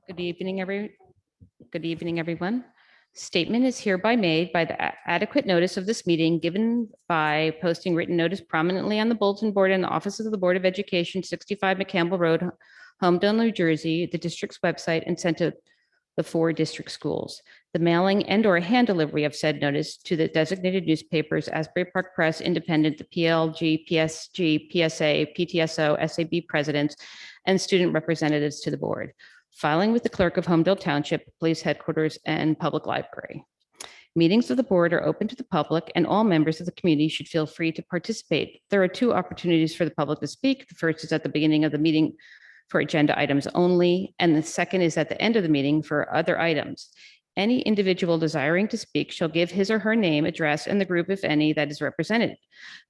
Good evening, everyone. Statement is hereby made by the adequate notice of this meeting given by posting written notice prominently on the bulletin board in the office of the Board of Education, 65 McCampbell Road, Homedale, New Jersey, the district's website, and sent to the 4 district schools. The mailing and/or hand delivery of said notice to the designated newspapers, Asbury Park Press, Independent, the PLG, PSG, PSA, PTSO, SAB presidents, and student representatives to the board. Filing with the clerk of Homedale Township, police headquarters, and public library. Meetings of the board are open to the public, and all members of the community should feel free to participate. There are 2 opportunities for the public to speak. The first is at the beginning of the meeting for agenda items only, and the second is at the end of the meeting for other items. Any individual desiring to speak shall give his or her name, address, and the group, if any, that is represented.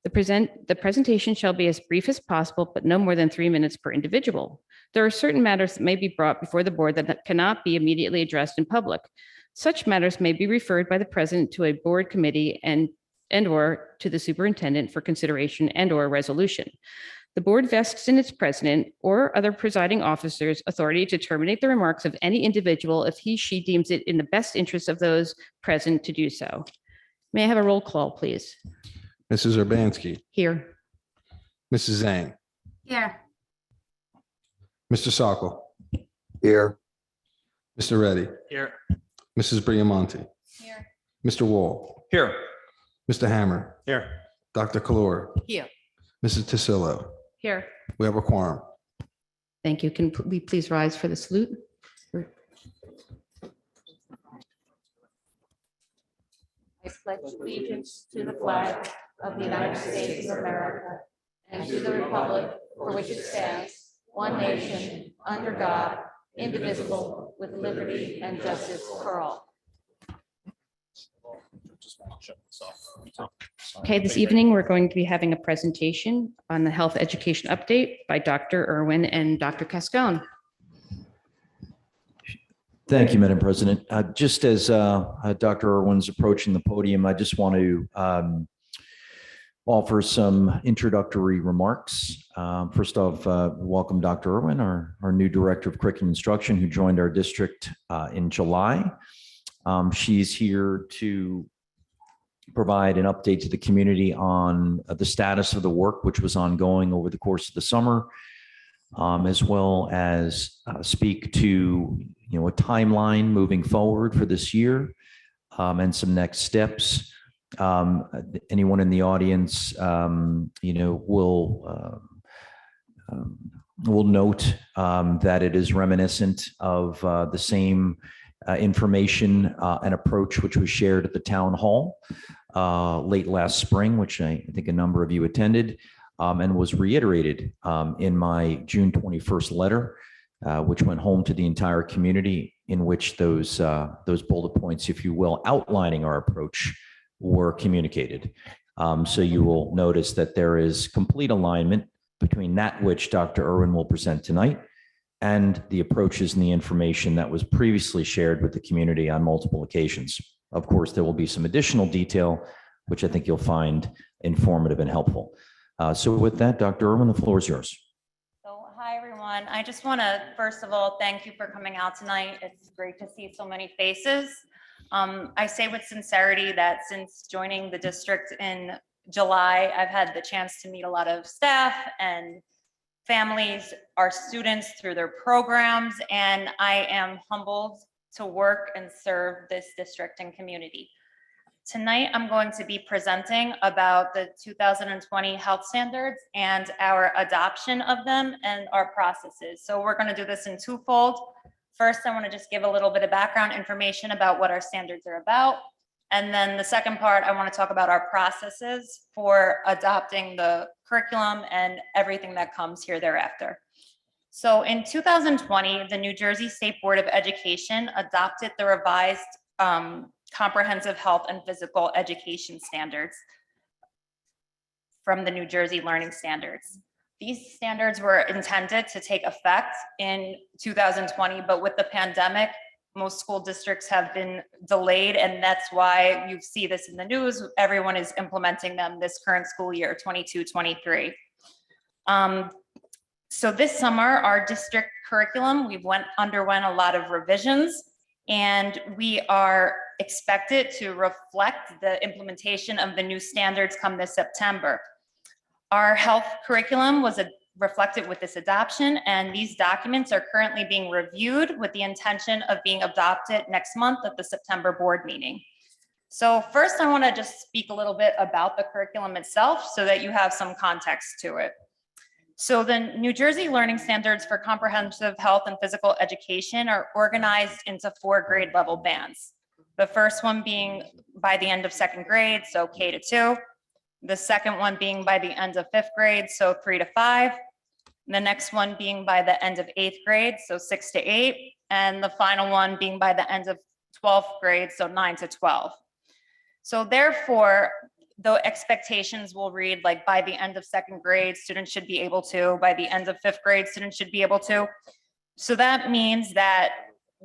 The presentation shall be as brief as possible, but no more than 3 minutes per individual. There are certain matters that may be brought before the board that cannot be immediately addressed in public. Such matters may be referred by the president to a board committee and/or to the superintendent for consideration and/or resolution. The board vests in its president or other presiding officers authority to terminate the remarks of any individual if he/she deems it in the best interest of those present to do so. May I have a roll call, please? Mrs. Urbanski, Here. Mrs. Zhang, Here. Mr. Sokol, Here. Mr. Reddy, Here. Mrs. Briamonte, Here. Mr. Wall, Here. Mr. Hammer, Here. Dr. Kalora, Here. Mrs. Tasillo. Here. We have a quorum. Thank you. Can we please rise for the salute? I pledge allegiance to the flag of the United States of America and to the republic for which it stands, one nation, under God, indivisible, with liberty and justice for all. Okay, this evening, we're going to be having a presentation on the health education update by Dr. Irwin and Dr. Cascone. Thank you, Madam President. Just as Dr. Irwin's approaching the podium, I just want to offer some introductory remarks. First off, welcome Dr. Irwin, our new Director of Curriculum Instruction, who joined our district in July. She's here to provide an update to the community on the status of the work which was ongoing over the course of the summer, as well as speak to a timeline moving forward for this year and some next steps. Anyone in the audience, will note that it is reminiscent of the same information and approach which was shared at the town hall late last spring, which I think a number of you attended, and was reiterated in my June 21st letter, which went home to the entire community, in which those bullet points, if you will, outlining our approach were communicated. So you will notice that there is complete alignment between that which Dr. Irwin will present tonight and the approaches and the information that was previously shared with the community on multiple occasions. Of course, there will be some additional detail, which I think you'll find informative and helpful. So with that, Dr. Irwin, the floor is yours. So hi, everyone. I just want to, first of all, thank you for coming out tonight. It's great to see so many faces. I say with sincerity that since joining the district in July, I've had the chance to meet a lot of staff and families, our students through their programs, and I am humbled to work and serve this district and community. Tonight, I'm going to be presenting about the 2020 health standards and our adoption of them and our processes. So we're going to do this in twofold. First, I want to just give a little bit of background information about what our standards are about. And then the second part, I want to talk about our processes for adopting the curriculum and everything that comes here thereafter. So in 2020, the New Jersey State Board of Education adopted the revised comprehensive health and physical education standards from the New Jersey Learning Standards. These standards were intended to take effect in 2020, but with the pandemic, most school districts have been delayed, and that's why you see this in the news. Everyone is implementing them this current school year, 22-23. So this summer, our district curriculum, underwent a lot of revisions, and we are expected to reflect the implementation of the new standards come this September. Our health curriculum was reflected with this adoption, and these documents are currently being reviewed with the intention of being adopted next month at the September board meeting. So first, I want to just speak a little bit about the curriculum itself so that you have some context to it. So the New Jersey Learning Standards for Comprehensive Health and Physical Education are organized into 4 grade level bands. The first one being by the end of 2nd grade, so K to 2. The second one being by the end of 5th grade, so 3 to 5. The next one being by the end of 8th grade, so 6 to 8. And the final one being by the end of 12th grade, so 9 to 12. So therefore, the expectations will read like by the end of 2nd grade, students should be able to, by the end of 5th grade, students should be able to. So that means that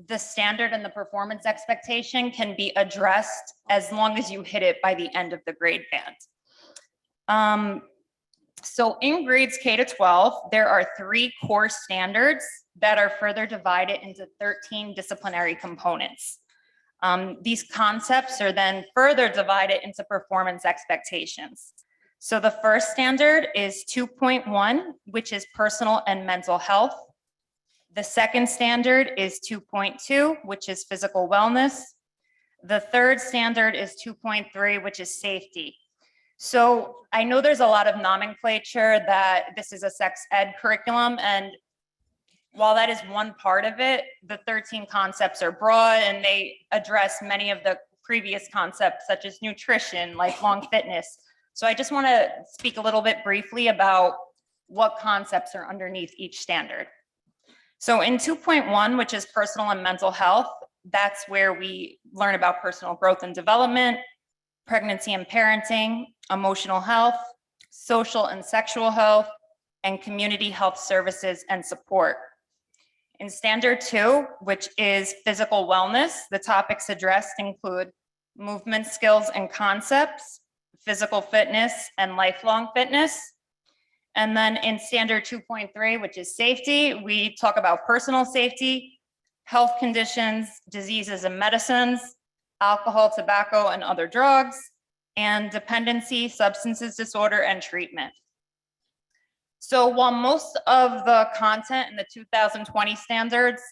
the standard and the performance expectation can be addressed as long as you hit it by the end of the grade band. So in grades K to 12, there are 3 core standards that are further divided into 13 disciplinary components. These concepts are then further divided into performance expectations. So the first standard is 2.1, which is personal and mental health. The second standard is 2.2, which is physical wellness. The third standard is 2.3, which is safety. So I know there's a lot of nomenclature that this is a sex ed curriculum, and while that is one part of it, the 13 concepts are broad and they address many of the previous concepts such as nutrition, lifelong fitness. So I just want to speak a little bit briefly about what concepts are underneath each standard. So in 2.1, which is personal and mental health, that's where we learn about personal growth and development, pregnancy and parenting, emotional health, social and sexual health, and community health services and support. In standard 2, which is physical wellness, the topics addressed include movement skills and concepts, physical fitness, and lifelong fitness. And then in standard 2.3, which is safety, we talk about personal safety, health conditions, diseases and medicines, alcohol, tobacco, and other drugs, and dependency, substances disorder, and treatment. So while most of the content in the 2020 standards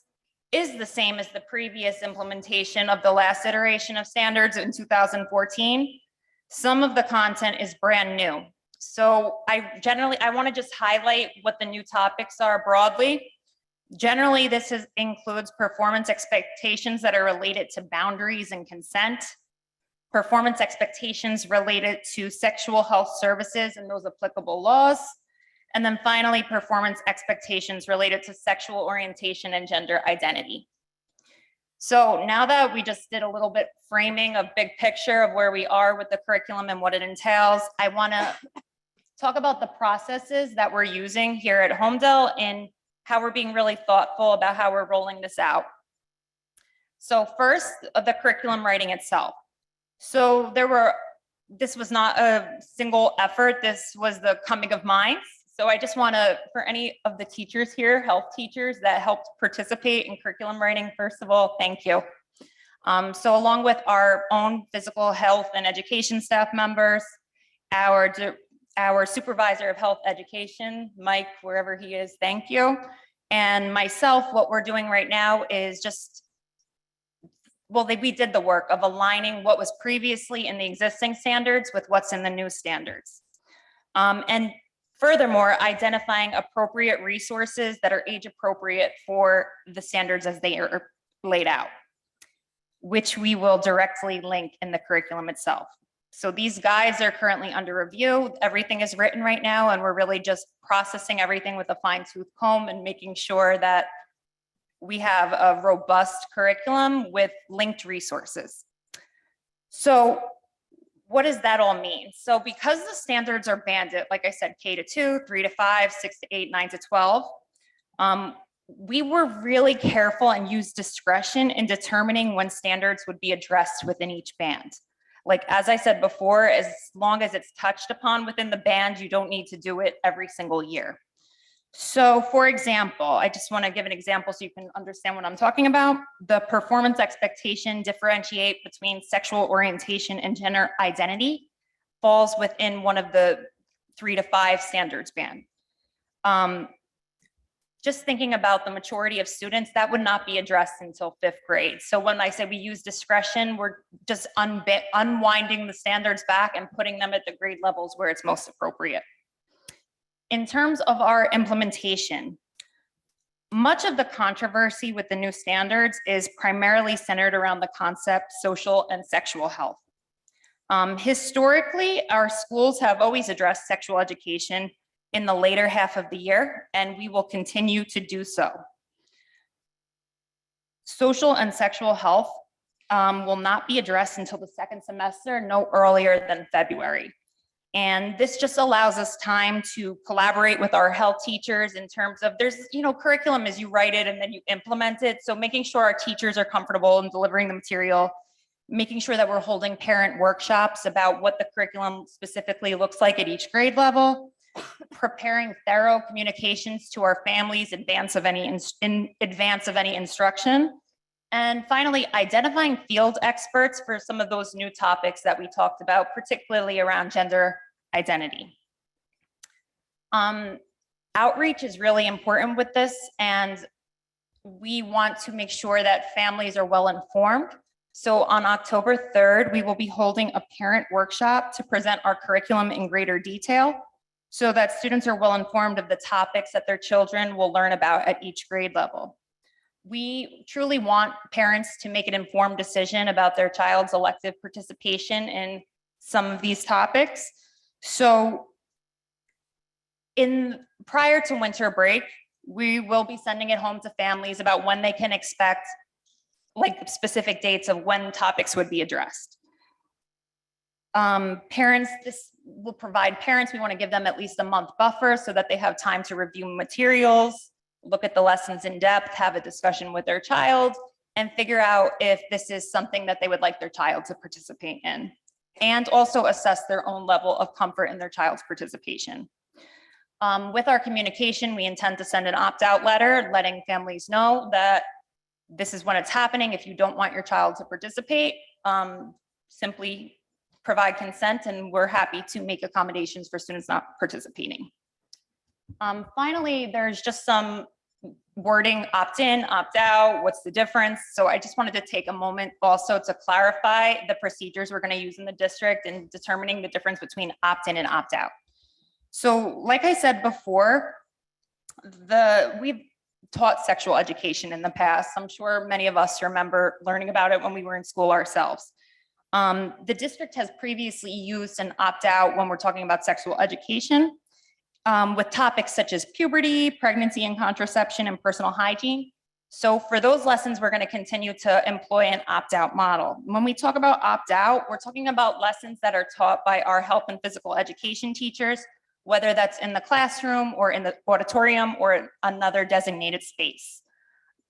is the same as the previous implementation of the last iteration of standards in 2014, some of the content is brand new. So I want to just highlight what the new topics are broadly. Generally, this includes performance expectations that are related to boundaries and consent, performance expectations related to sexual health services and those applicable laws, and then finally, performance expectations related to sexual orientation and gender identity. So now that we just did a little bit framing of big picture of where we are with the curriculum and what it entails, I want to talk about the processes that we're using here at Homedale and how we're being really thoughtful about how we're rolling this out. So first, the curriculum writing itself. So this was not a single effort. This was the coming of minds. So I just want to, for any of the teachers here, health teachers that helped participate in curriculum writing, first of all, thank you. So along with our own physical health and education staff members, our supervisor of health education, Mike, wherever he is, thank you. And myself, what we're doing right now is we did the work of aligning what was previously in the existing standards with what's in the new standards. And furthermore, identifying appropriate resources that are age appropriate for the standards as they are laid out, which we will directly link in the curriculum itself. So these guides are currently under review. Everything is written right now, and we're really just processing everything with a fine-tooth comb and making sure that we have a robust curriculum with linked resources. So what does that all mean? So because the standards are banded, like I said, K to 2, 3 to 5, 6 to 8, 9 to 12, we were really careful and used discretion in determining when standards would be addressed within each band. Like, as I said before, as long as it's touched upon within the band, you don't need to do it every single year. So for example, I just want to give an example so you can understand what I'm talking about. The performance expectation differentiate between sexual orientation and gender identity falls within one of the 3 to 5 standards band. Just thinking about the maturity of students, that would not be addressed until 5th grade. So when I say we use discretion, we're just unwinding the standards back and putting them at the grade levels where it's most appropriate. In terms of our implementation, much of the controversy with the new standards is primarily centered around the concept social and sexual health. Historically, our schools have always addressed sexual education in the later half of the year, and we will continue to do so. Social and sexual health will not be addressed until the 2nd semester, no earlier than February. And this just allows us time to collaborate with our health teachers in terms of there's, curriculum as you write it and then you implement it. So making sure our teachers are comfortable in delivering the material, making sure that we're holding parent workshops about what the curriculum specifically looks like at each grade level, preparing thorough communications to our families in advance of any instruction. And finally, identifying field experts for some of those new topics that we talked about, particularly around gender identity. Outreach is really important with this, and we want to make sure that families are well informed. So on October 3rd, we will be holding a parent workshop to present our curriculum in greater detail so that students are well informed of the topics that their children will learn about at each grade level. We truly want parents to make an informed decision about their child's elective participation in some of these topics. So prior to winter break, we will be sending it home to families about when they can expect specific dates of when topics would be addressed. This will provide parents, we want to give them at least a month buffer so that they have time to review materials, look at the lessons in depth, have a discussion with their child, and figure out if this is something that they would like their child to participate in, and also assess their own level of comfort in their child's participation. With our communication, we intend to send an opt-out letter letting families know that this is when it's happening. If you don't want your child to participate, simply provide consent, and we're happy to make accommodations for students not participating. Finally, there's just some wording, opt-in, opt-out, what's the difference? So I just wanted to take a moment also to clarify the procedures we're going to use in the district in determining the difference between opt-in and opt-out. So like I said before, we've taught sexual education in the past. I'm sure many of us remember learning about it when we were in school ourselves. The district has previously used an opt-out when we're talking about sexual education with topics such as puberty, pregnancy and contraception, and personal hygiene. So for those lessons, we're going to continue to employ an opt-out model. When we talk about opt-out, we're talking about lessons that are taught by our health and physical education teachers, whether that's in the classroom or in the auditorium or another designated space.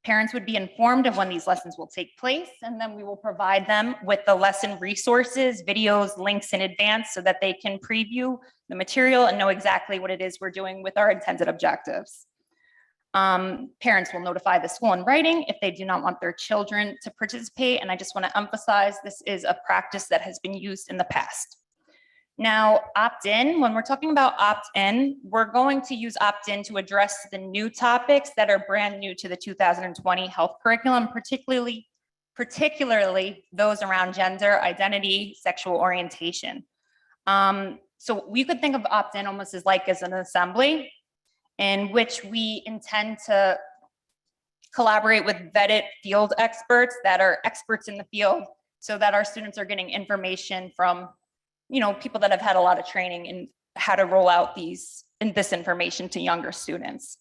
Parents would be informed of when these lessons will take place, and then we will provide them with the lesson resources, videos, links in advance so that they can preview the material and know exactly what it is we're doing with our intended objectives. Parents will notify the school in writing if they do not want their children to participate, and I just want to emphasize this is a practice that has been used in the past. Now, opt-in, when we're talking about opt-in, we're going to use opt-in to address the new topics that are brand new to the 2020 health curriculum, particularly those around gender, identity, sexual orientation. So we could think of opt-in almost as an assembly in which we intend to collaborate with vetted field experts that are experts in the field so that our students are getting information from people that have had a lot of training in how to roll out this information to younger students.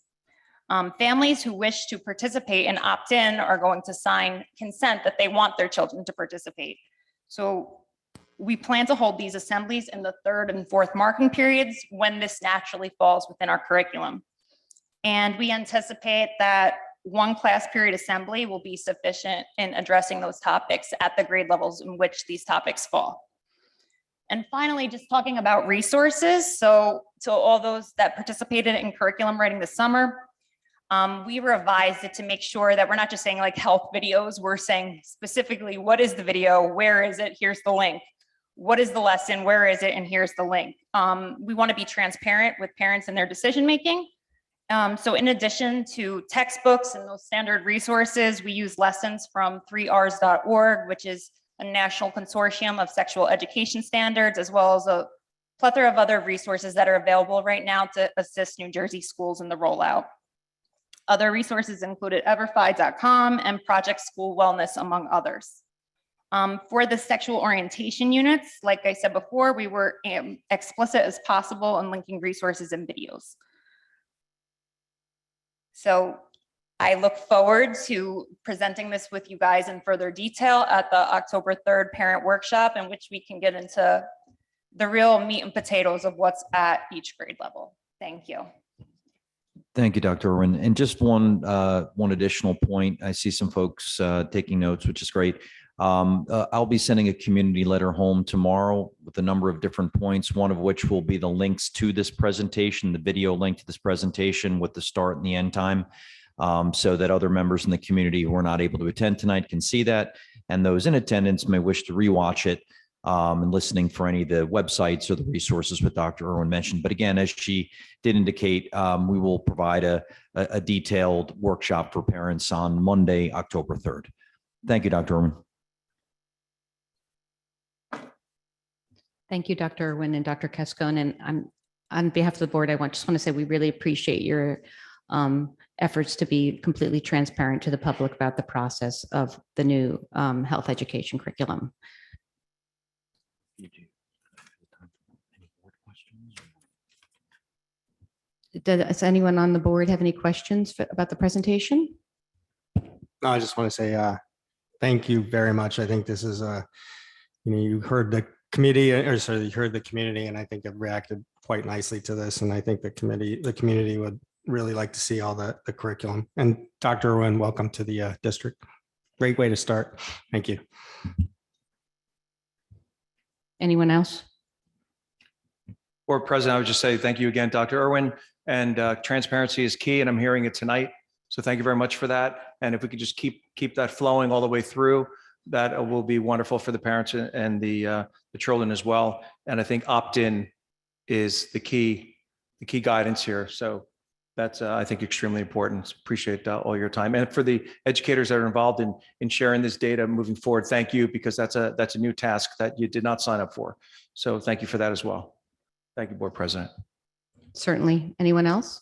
Families who wish to participate and opt in are going to sign consent that they want their children to participate. So we plan to hold these assemblies in the 3rd and 4th marking periods when this naturally falls within our curriculum. And we anticipate that one class period assembly will be sufficient in addressing those topics at the grade levels in which these topics fall. And finally, just talking about resources. So to all those that participated in curriculum writing this summer, we revised it to make sure that we're not just saying like health videos, we're saying specifically, what is the video? Where is it? Here's the link. What is the lesson? Where is it? And here's the link. We want to be transparent with parents and their decision-making. So in addition to textbooks and those standard resources, we use lessons from 3rs.org, which is a national consortium of sexual education standards, as well as a plethora of other resources that are available right now to assist New Jersey schools in the rollout. Other resources included everfi.com and Project School Wellness, among others. For the sexual orientation units, like I said before, we were explicit as possible in linking resources and videos. So I look forward to presenting this with you guys in further detail at the October 3rd parent workshop, in which we can get into the real meat and potatoes of what's at each grade level. Thank you. Thank you, Dr. Irwin. And just one additional point. I see some folks taking notes, which is great. I'll be sending a community letter home tomorrow with a number of different points, one of which will be the links to this presentation, the video link to this presentation with the start and the end time, so that other members in the community who are not able to attend tonight can see that. And those in attendance may wish to rewatch it and listening for any of the websites or the resources that Dr. Irwin mentioned. But again, as she did indicate, we will provide a detailed workshop for parents on Monday, October 3rd. Thank you, Dr. Irwin. Thank you, Dr. Irwin and Dr. Cascone. And on behalf of the board, I just want to say we really appreciate your efforts to be completely transparent to the public about the process of the new health education curriculum. Does anyone on the board have any questions about the presentation? No, I just want to say thank you very much. I think this is you heard the committee, or sorry, you heard the community, and I think it reacted quite nicely to this. And I think the community would really like to see all the curriculum. And Dr. Irwin, welcome to the district. Great way to start. Thank you. Anyone else? Board President, I would just say thank you again, Dr. Irwin, and transparency is key, and I'm hearing it tonight. So thank you very much for that. And if we could just keep that flowing all the way through, that will be wonderful for the parents and the children as well. And I think opt-in is the key guidance here. So that's I think extremely important. Appreciate all your time. And for the educators that are involved in sharing this data moving forward, thank you, because that's a new task that you did not sign up for. So thank you for that as well. Thank you, Board President. Certainly. Anyone else?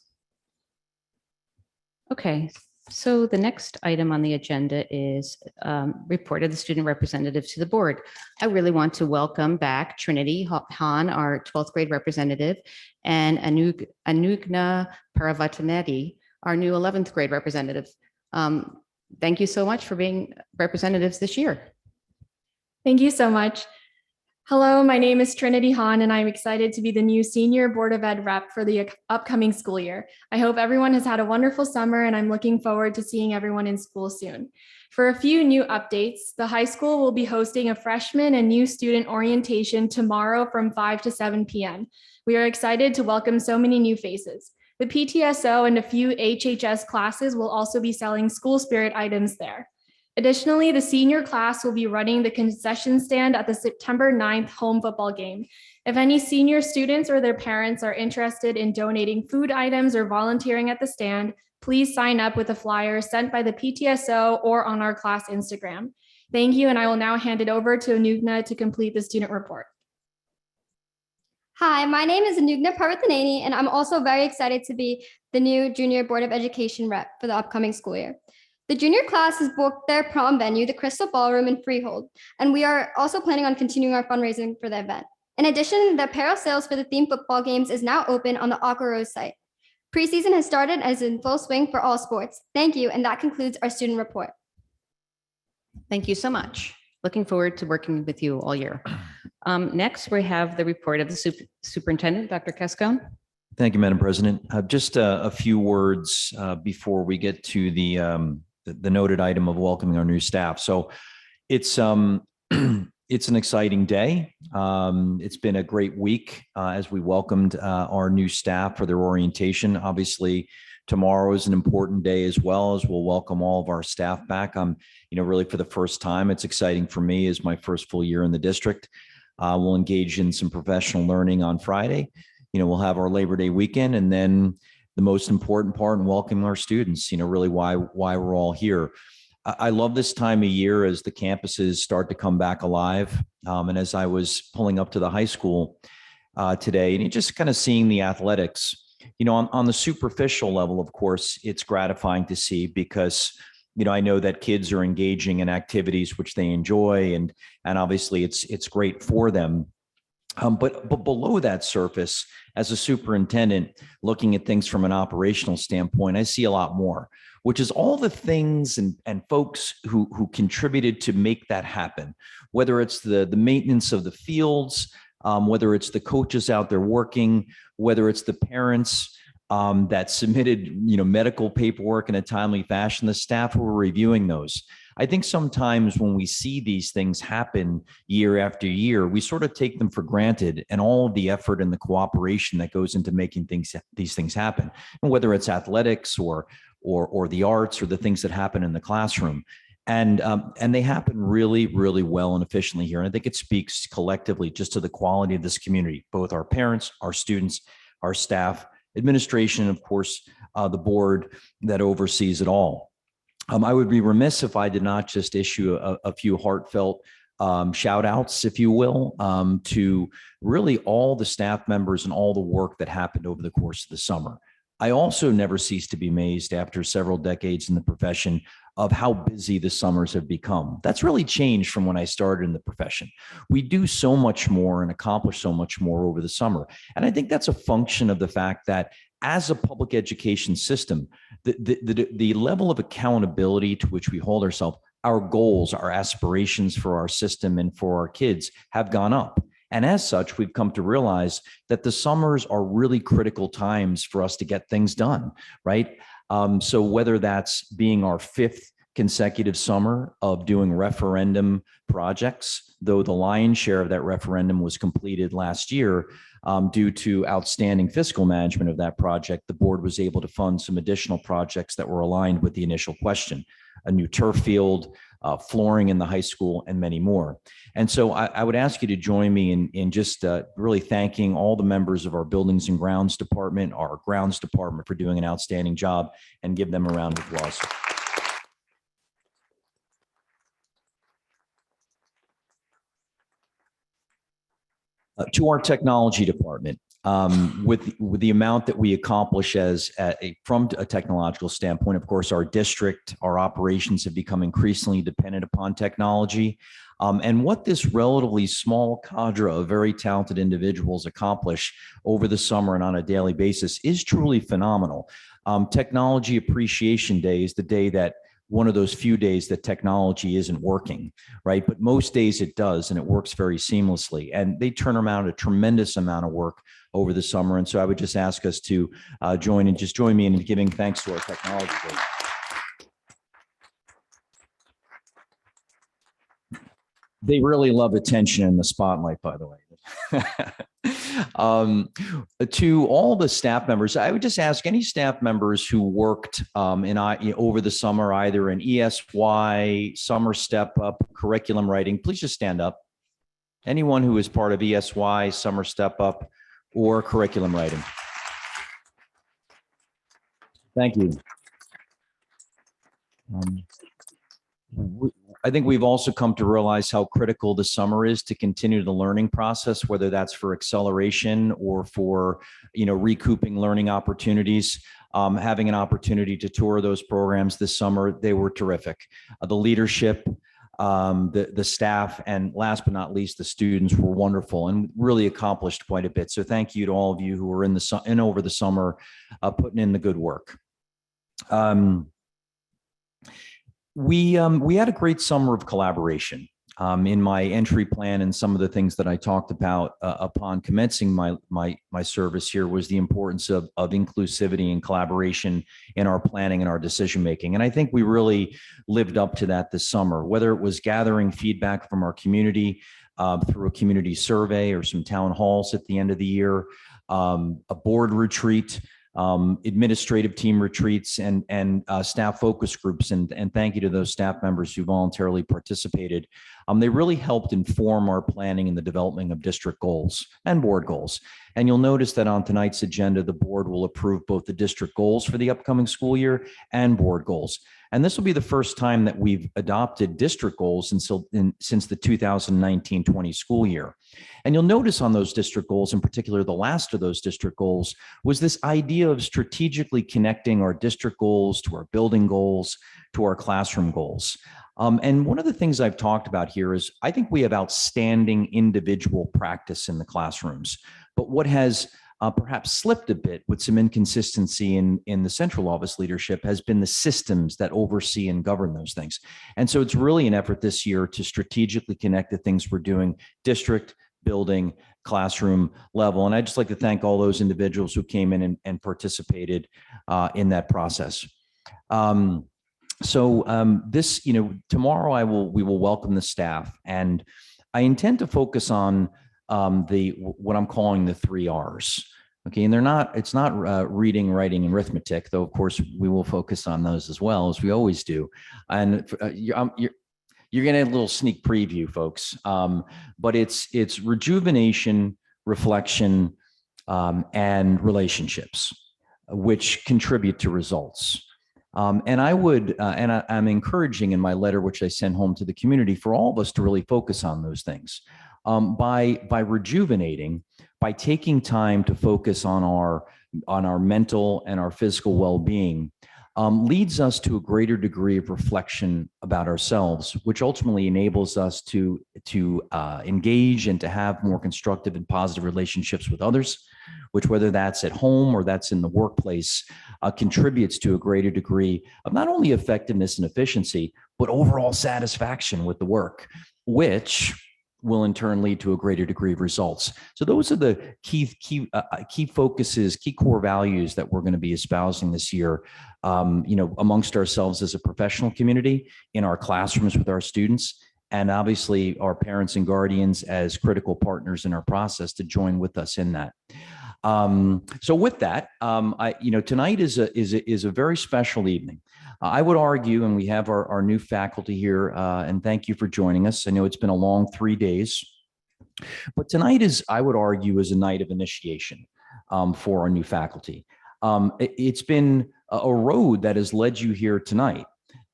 Okay, so the next item on the agenda is report of the student representative to the board. I really want to welcome back Trinity Han, our 12th grade representative, and Anugna Paravatanetti, our new 11th grade representative. Thank you so much for being representatives this year. Thank you so much. Hello, my name is Trinity Han, and I'm excited to be the new Senior Board of Ed rep for the upcoming school year. I hope everyone has had a wonderful summer, and I'm looking forward to seeing everyone in school soon. For a few new updates, the high school will be hosting a freshman and new student orientation tomorrow from 5 to 7 p.m. We are excited to welcome so many new faces. The PTSO and a few HHS classes will also be selling school spirit items there. Additionally, the senior class will be running the concession stand at the September 9th home football game. If any senior students or their parents are interested in donating food items or volunteering at the stand, please sign up with a flyer sent by the PTSO or on our class Instagram. Thank you, and I will now hand it over to Anugna to complete the student report. Hi, my name is Anugna Parathaneni, and I'm also very excited to be the new Junior Board of Education rep for the upcoming school year. The junior class has booked their prom venue, the Crystal Ballroom in Freehold, and we are also planning on continuing our fundraising for the event. In addition, the apparel sales for the theme football games is now open on the Aqua Rose site. Preseason has started and is in full swing for all sports. Thank you, and that concludes our student report. Thank you so much. Looking forward to working with you all year. Next, we have the report of the superintendent, Dr. Cascone. Thank you, Madam President. Just a few words before we get to the noted item of welcoming our new staff. So it's It's an exciting day. It's been a great week as we welcomed our new staff for their orientation. Obviously, tomorrow is an important day as well, as we'll welcome all of our staff back. Really for the first time, it's exciting for me as my first full year in the district. We'll engage in some professional learning on Friday. We'll have our Labor Day weekend, and then the most important part in welcoming our students, really why we're all here. I love this time of year as the campuses start to come back alive. And as I was pulling up to the high school today, and you just kind of seeing the athletics, on the superficial level, of course, it's gratifying to see because, I know that kids are engaging in activities which they enjoy, and obviously it's great for them. But below that surface, as a superintendent, looking at things from an operational standpoint, I see a lot more, which is all the things and folks who contributed to make that happen, whether it's the maintenance of the fields, whether it's the coaches out there working, whether it's the parents that submitted, medical paperwork in a timely fashion, the staff who were reviewing those. I think sometimes when we see these things happen year after year, we sort of take them for granted, and all of the effort and the cooperation that goes into making these things happen, and whether it's athletics or the arts or the things that happen in the classroom. And they happen really, really well and efficiently here. And I think it speaks collectively just to the quality of this community, both our parents, our students, our staff, administration, and of course, the board that oversees it all. I would be remiss if I did not just issue a few heartfelt shout outs, if you will, to really all the staff members and all the work that happened over the course of the summer. I also never cease to be amazed after several decades in the profession of how busy the summers have become. That's really changed from when I started in the profession. We do so much more and accomplish so much more over the summer. And I think that's a function of the fact that as a public education system, the level of accountability to which we hold ourselves, our goals, our aspirations for our system and for our kids have gone up. And as such, we've come to realize that the summers are really critical times for us to get things done, right? So whether that's being our 5th consecutive summer of doing referendum projects, though the lion's share of that referendum was completed last year, due to outstanding fiscal management of that project, the board was able to fund some additional projects that were aligned with the initial question: a new turf field, flooring in the high school, and many more. And so I would ask you to join me in just really thanking all the members of our Buildings and Grounds Department, our Grounds Department, for doing an outstanding job, and give them a round of applause. To our technology department, with the amount that we accomplish from a technological standpoint, of course, our district, our operations have become increasingly dependent upon technology. And what this relatively small cadre of very talented individuals accomplish over the summer and on a daily basis is truly phenomenal. Technology Appreciation Day is the day that one of those few days that technology isn't working, right? But most days it does, and it works very seamlessly. And they turn around a tremendous amount of work over the summer. And so I would just ask us to join me in giving thanks to our technology group. They really love attention in the spotlight, by the way. To all the staff members, I would just ask any staff members who worked over the summer, either in ESY, summer step up, curriculum writing, please just stand up. Anyone who is part of ESY, summer step up, or curriculum writing. Thank you. I think we've also come to realize how critical the summer is to continue the learning process, whether that's for acceleration or for, recouping learning opportunities. Having an opportunity to tour those programs this summer, they were terrific. The leadership, the staff, and last but not least, the students were wonderful and really accomplished quite a bit. So thank you to all of you who were in over the summer, putting in the good work. We had a great summer of collaboration. In my entry plan and some of the things that I talked about upon commencing my service here was the importance of inclusivity and collaboration in our planning and our decision making. And I think we really lived up to that this summer, whether it was gathering feedback from our community through a community survey or some town halls at the end of the year, a board retreat, administrative team retreats, and staff focus groups. And thank you to those staff members who voluntarily participated. They really helped inform our planning and the development of district goals and board goals. And you'll notice that on tonight's agenda, the board will approve both the district goals for the upcoming school year and board goals. And this will be the first time that we've adopted district goals since the 2019-20 school year. And you'll notice on those district goals, in particular, the last of those district goals was this idea of strategically connecting our district goals to our building goals, to our classroom goals. And one of the things I've talked about here is I think we have outstanding individual practice in the classrooms, but what has perhaps slipped a bit with some inconsistency in the central office leadership has been the systems that oversee and govern those things. And so it's really an effort this year to strategically connect the things we're doing district, building, classroom level. And I'd just like to thank all those individuals who came in and participated in that process. This, tomorrow we will welcome the staff, and I intend to focus on what I'm calling the 3 R's. Okay, and it's not reading, writing, and arithmetic, though of course we will focus on those as well, as we always do. And you're getting a little sneak preview, folks. But it's rejuvenation, reflection, and relationships, which contribute to results. And I'm encouraging in my letter, which I sent home to the community, for all of us to really focus on those things. By rejuvenating, by taking time to focus on our mental and our physical well-being, leads us to a greater degree of reflection about ourselves, which ultimately enables us to engage and to have more constructive and positive relationships with others, which, whether that's at home or that's in the workplace, contributes to a greater degree of not only effectiveness and efficiency, but overall satisfaction with the work, which will in turn lead to a greater degree of results. So those are the key focuses, key core values that we're going to be espousing this year, amongst ourselves as a professional community, in our classrooms with our students, and obviously our parents and guardians as critical partners in our process to join with us in that. So with that, tonight is a very special evening. I would argue, and we have our new faculty here, and thank you for joining us. I know it's been a long 3 days, but tonight I would argue, is a night of initiation for our new faculty. It's been a road that has led you here tonight.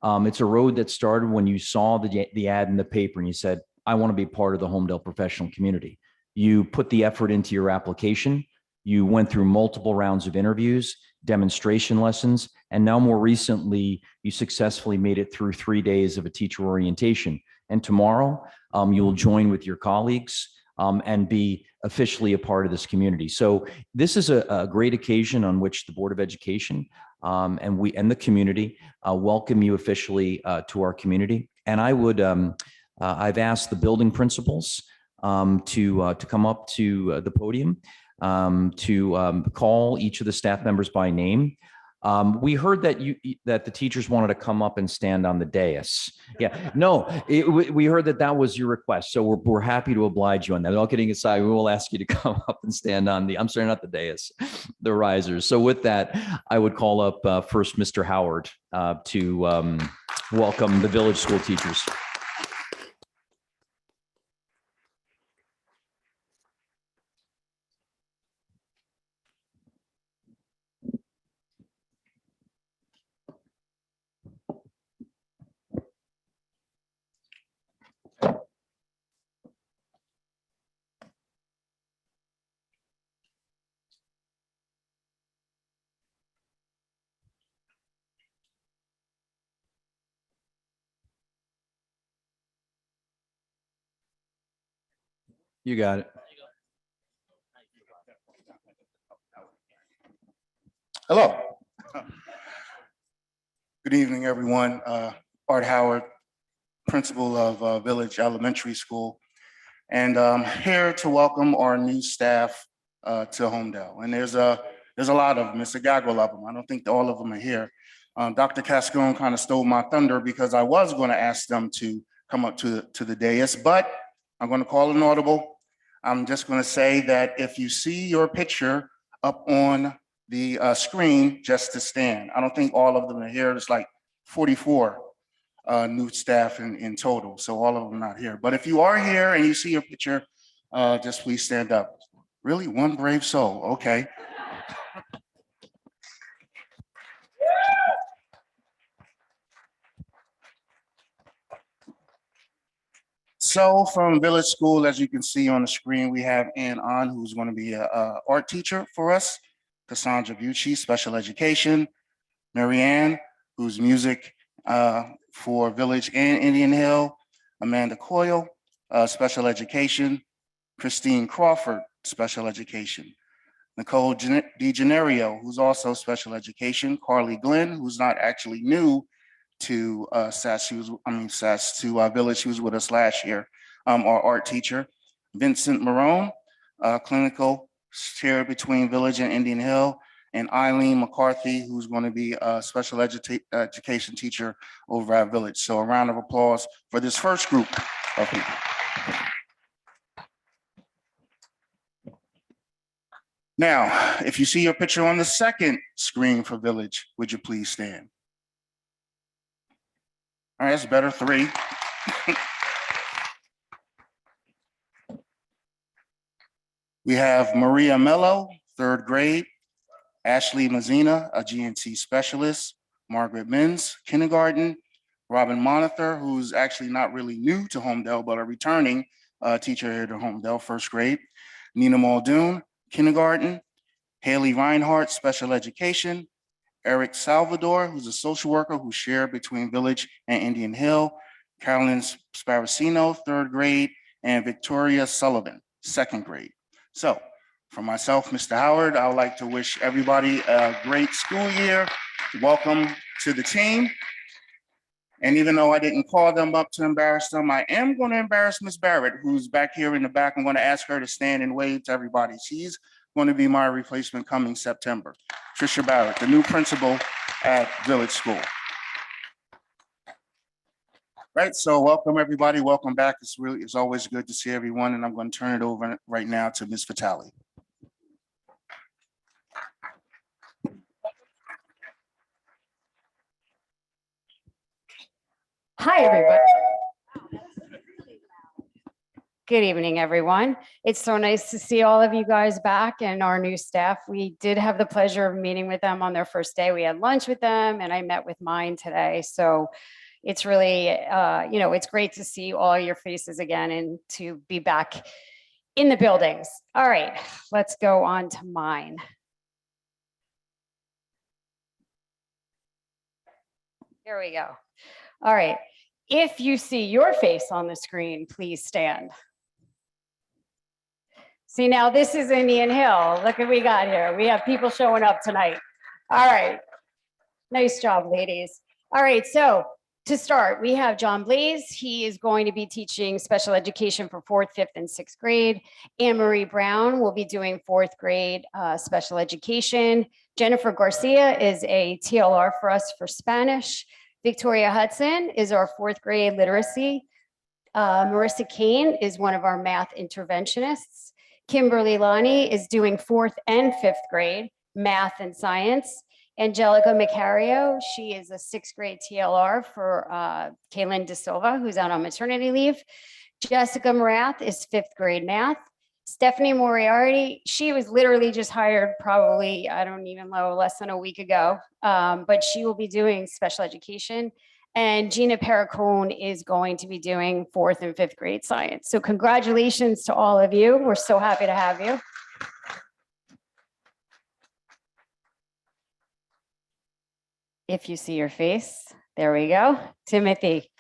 It's a road that started when you saw the ad in the paper and you said, I want to be part of the Homedale professional community. You put the effort into your application. You went through multiple rounds of interviews, demonstration lessons, and now more recently, you successfully made it through 3 days of a teacher orientation. And tomorrow, you will join with your colleagues and be officially a part of this community. So this is a great occasion on which the Board of Education and the community welcome you officially to our community. And I've asked the building principals to come up to the podium to call each of the staff members by name. We heard that the teachers wanted to come up and stand on the dais. Yeah, no, we heard that was your request. So we're happy to oblige you on that. All kidding aside, we will ask you to come up and stand on not the dais, the risers. So with that, I would call up first Mr. Howard to welcome the village school teachers. You got it. Hello. Good evening, everyone. Art Howard, principal of Village Elementary School. And I'm here to welcome our new staff to Homedale. And there's a lot of them. It's a gaggle of them. I don't think all of them are here. Dr. Cascone kind of stole my thunder because I was going to ask them to come up to the dais, but I'm going to call an audible. I'm just going to say that if you see your picture up on the screen, just to stand. I don't think all of them are here. There's like 44 new staff in total, so all of them not here. But if you are here and you see your picture, just please stand up. Really, one brave soul, okay. So from Village School, as you can see on the screen, we have Ann On, who's going to be an art teacher for us. Cassandra Bucci, special education. Marianne, who's music for Village and Indian Hill. Amanda Coyle, special education. Christine Crawford, special education. Nicole DeGenerio, who's also special education. Carly Glenn, who's not actually new to SAS, to Village. She was with us last year, our art teacher. Vincent Marone, clinical chair between Village and Indian Hill, and Eileen McCarthy, who's going to be a special education teacher over at Village. So a round of applause for this first group of people. Now, if you see your picture on the second screen for Village, would you please stand? All right, that's better, 3. We have Maria Mello, 3rd grade. Ashley Mazina, a GNC specialist. Margaret Mins, kindergarten. Robin Monither, who's actually not really new to Homedale, but a returning teacher here to Homedale, 1st grade. Nina Muldoon, kindergarten. Haley Reinhardt, special education. Eric Salvador, who's a social worker who shared between Village and Indian Hill. Carolyn Sparacino, 3rd grade, and Victoria Sullivan, 2nd grade. So for myself, Mr. Howard, I would like to wish everybody a great school year. Welcome to the team. And even though I didn't call them up to embarrass them, I am going to embarrass Ms. Barrett, who's back here in the back. I'm going to ask her to stand and wave to everybody. She's going to be my replacement coming September. Trisha Barrett, the new principal at Village School. Right, so welcome everybody, welcome back. It's always good to see everyone, and I'm going to turn it over right now to Ms. Vitale. Hi, everybody. Good evening, everyone. It's so nice to see all of you guys back and our new staff. We did have the pleasure of meeting with them on their first day. We had lunch with them and I met with mine today. So it's really, it's great to see all your faces again and to be back in the buildings. All right, let's go on to mine. Here we go. All right. If you see your face on the screen, please stand. See, now this is Indian Hill. Look what we got here. We have people showing up tonight. All right. Nice job, ladies. All right, so to start, we have John Blaze. He is going to be teaching special education for 4th, 5th, and 6th grade. Anne-Marie Brown will be doing 4th grade special education. Jennifer Garcia is a TLR for us for Spanish. Victoria Hudson is our 4th grade literacy. Marissa Kane is one of our math interventionists. Kimberly Lonnie is doing 4th and 5th grade math and science. Angelica Macario, she is a 6th grade TLR for Kaylin De Silva, who's out on maternity leave. Jessica Marath is 5th grade math. Stephanie Moriarty, she was literally just hired probably, I don't even know, less than a week ago, but she will be doing special education. And Gina Perricone is going to be doing 4th and 5th grade science. So congratulations to all of you. We're so happy to have you. If you see your face, there we go. Timothy.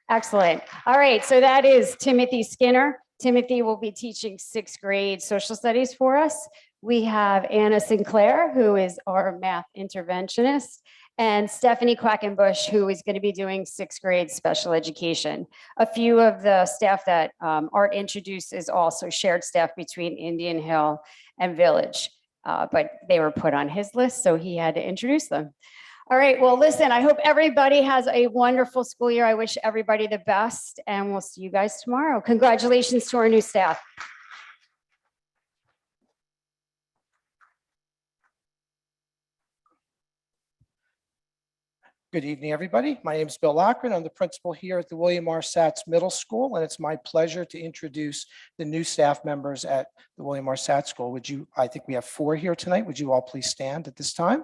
Excellent. All right, so that is Timothy Skinner. Timothy will be teaching 6th grade social studies for us. We have Anna Sinclair, who is our math interventionist, and Stephanie Quackenbush, who is going to be doing 6th grade special education. A few of the staff that Art introduced is also shared staff between Indian Hill and Village, but they were put on his list, so he had to introduce them. All right, well, listen, I hope everybody has a wonderful school year. I wish everybody the best, and we'll see you guys tomorrow. Congratulations to our new staff. Good evening, everybody. My name is Bill Lochran. I'm the principal here at the William R. Satz Middle School, and it's my pleasure to introduce the new staff members at the William R. Satz School. I think we have 4 here tonight. Would you all please stand at this time?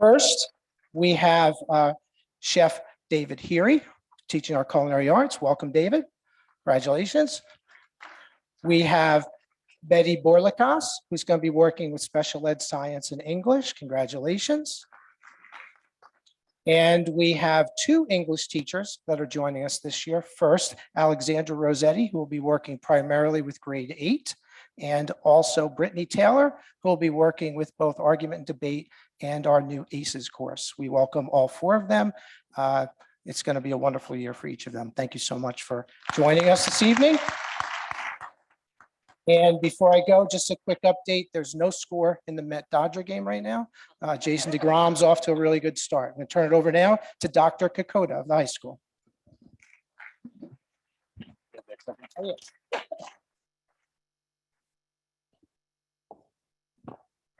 First, we have Chef David Heary, teaching our culinary arts. Welcome, David. Congratulations. We have Betty Borlikas, who's going to be working with special ed science and English. Congratulations. And we have 2 English teachers that are joining us this year. First, Alexandra Rossetti, who will be working primarily with grade 8, and also Brittany Taylor, who will be working with both argument and debate and our new ACES course. We welcome all 4 of them. It's going to be a wonderful year for each of them. Thank you so much for joining us this evening. And before I go, just a quick update. There's no score in the Met Dodger game right now. Jason DeGrom's off to a really good start. I'm going to turn it over now to Dr. Kokoda of the high school.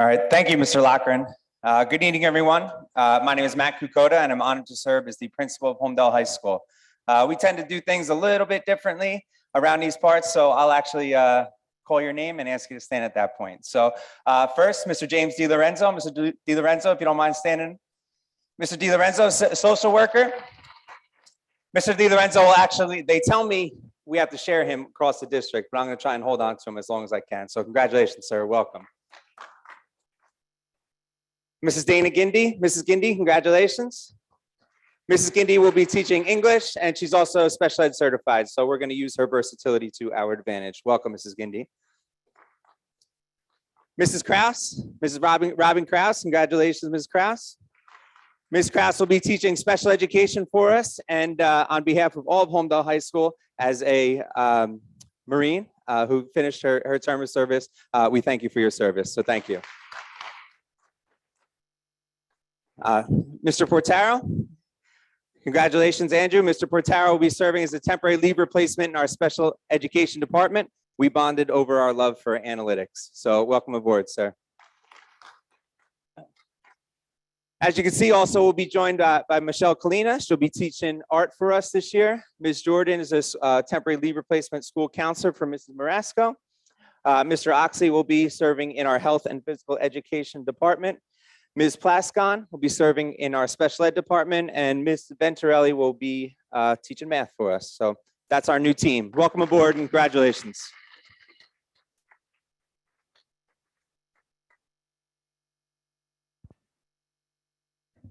All right, thank you, Mr. Lochran. Good evening, everyone. My name is Matt Kukoda, and I'm honored to serve as the principal of Homedale High School. We tend to do things a little bit differently around these parts, so I'll actually call your name and ask you to stand at that point. So first, Mr. James DiLorenzo. Mr. DiLorenzo, if you don't mind standing. Mr. DiLorenzo, social worker. Mr. DiLorenzo will actually, they tell me we have to share him across the district, but I'm going to try and hold on to him as long as I can. So congratulations, sir. Welcome. Mrs. Dana Gindi. Mrs. Gindi, congratulations. Mrs. Gindi will be teaching English, and she's also special ed certified, so we're going to use her versatility to our advantage. Welcome, Mrs. Gindi. Mrs. Kraus, Mrs. Robin Kraus, congratulations, Mrs. Kraus. Ms. Kraus will be teaching special education for us, and on behalf of all of Homedale High School, as a Marine who finished her term of service, we thank you for your service, so thank you. Mr. Portaro. Congratulations, Andrew. Mr. Portaro will be serving as a temporary leave replacement in our special education department. We bonded over our love for analytics. So welcome aboard, sir. As you can see, also we'll be joined by Michelle Kalina. She'll be teaching art for us this year. Ms. Jordan is a temporary leave replacement school counselor for Mrs. Marasco. Mr. Oxley will be serving in our health and physical education department. Ms. Plascon will be serving in our special ed department, and Ms. Venturelli will be teaching math for us. So that's our new team. Welcome aboard and congratulations.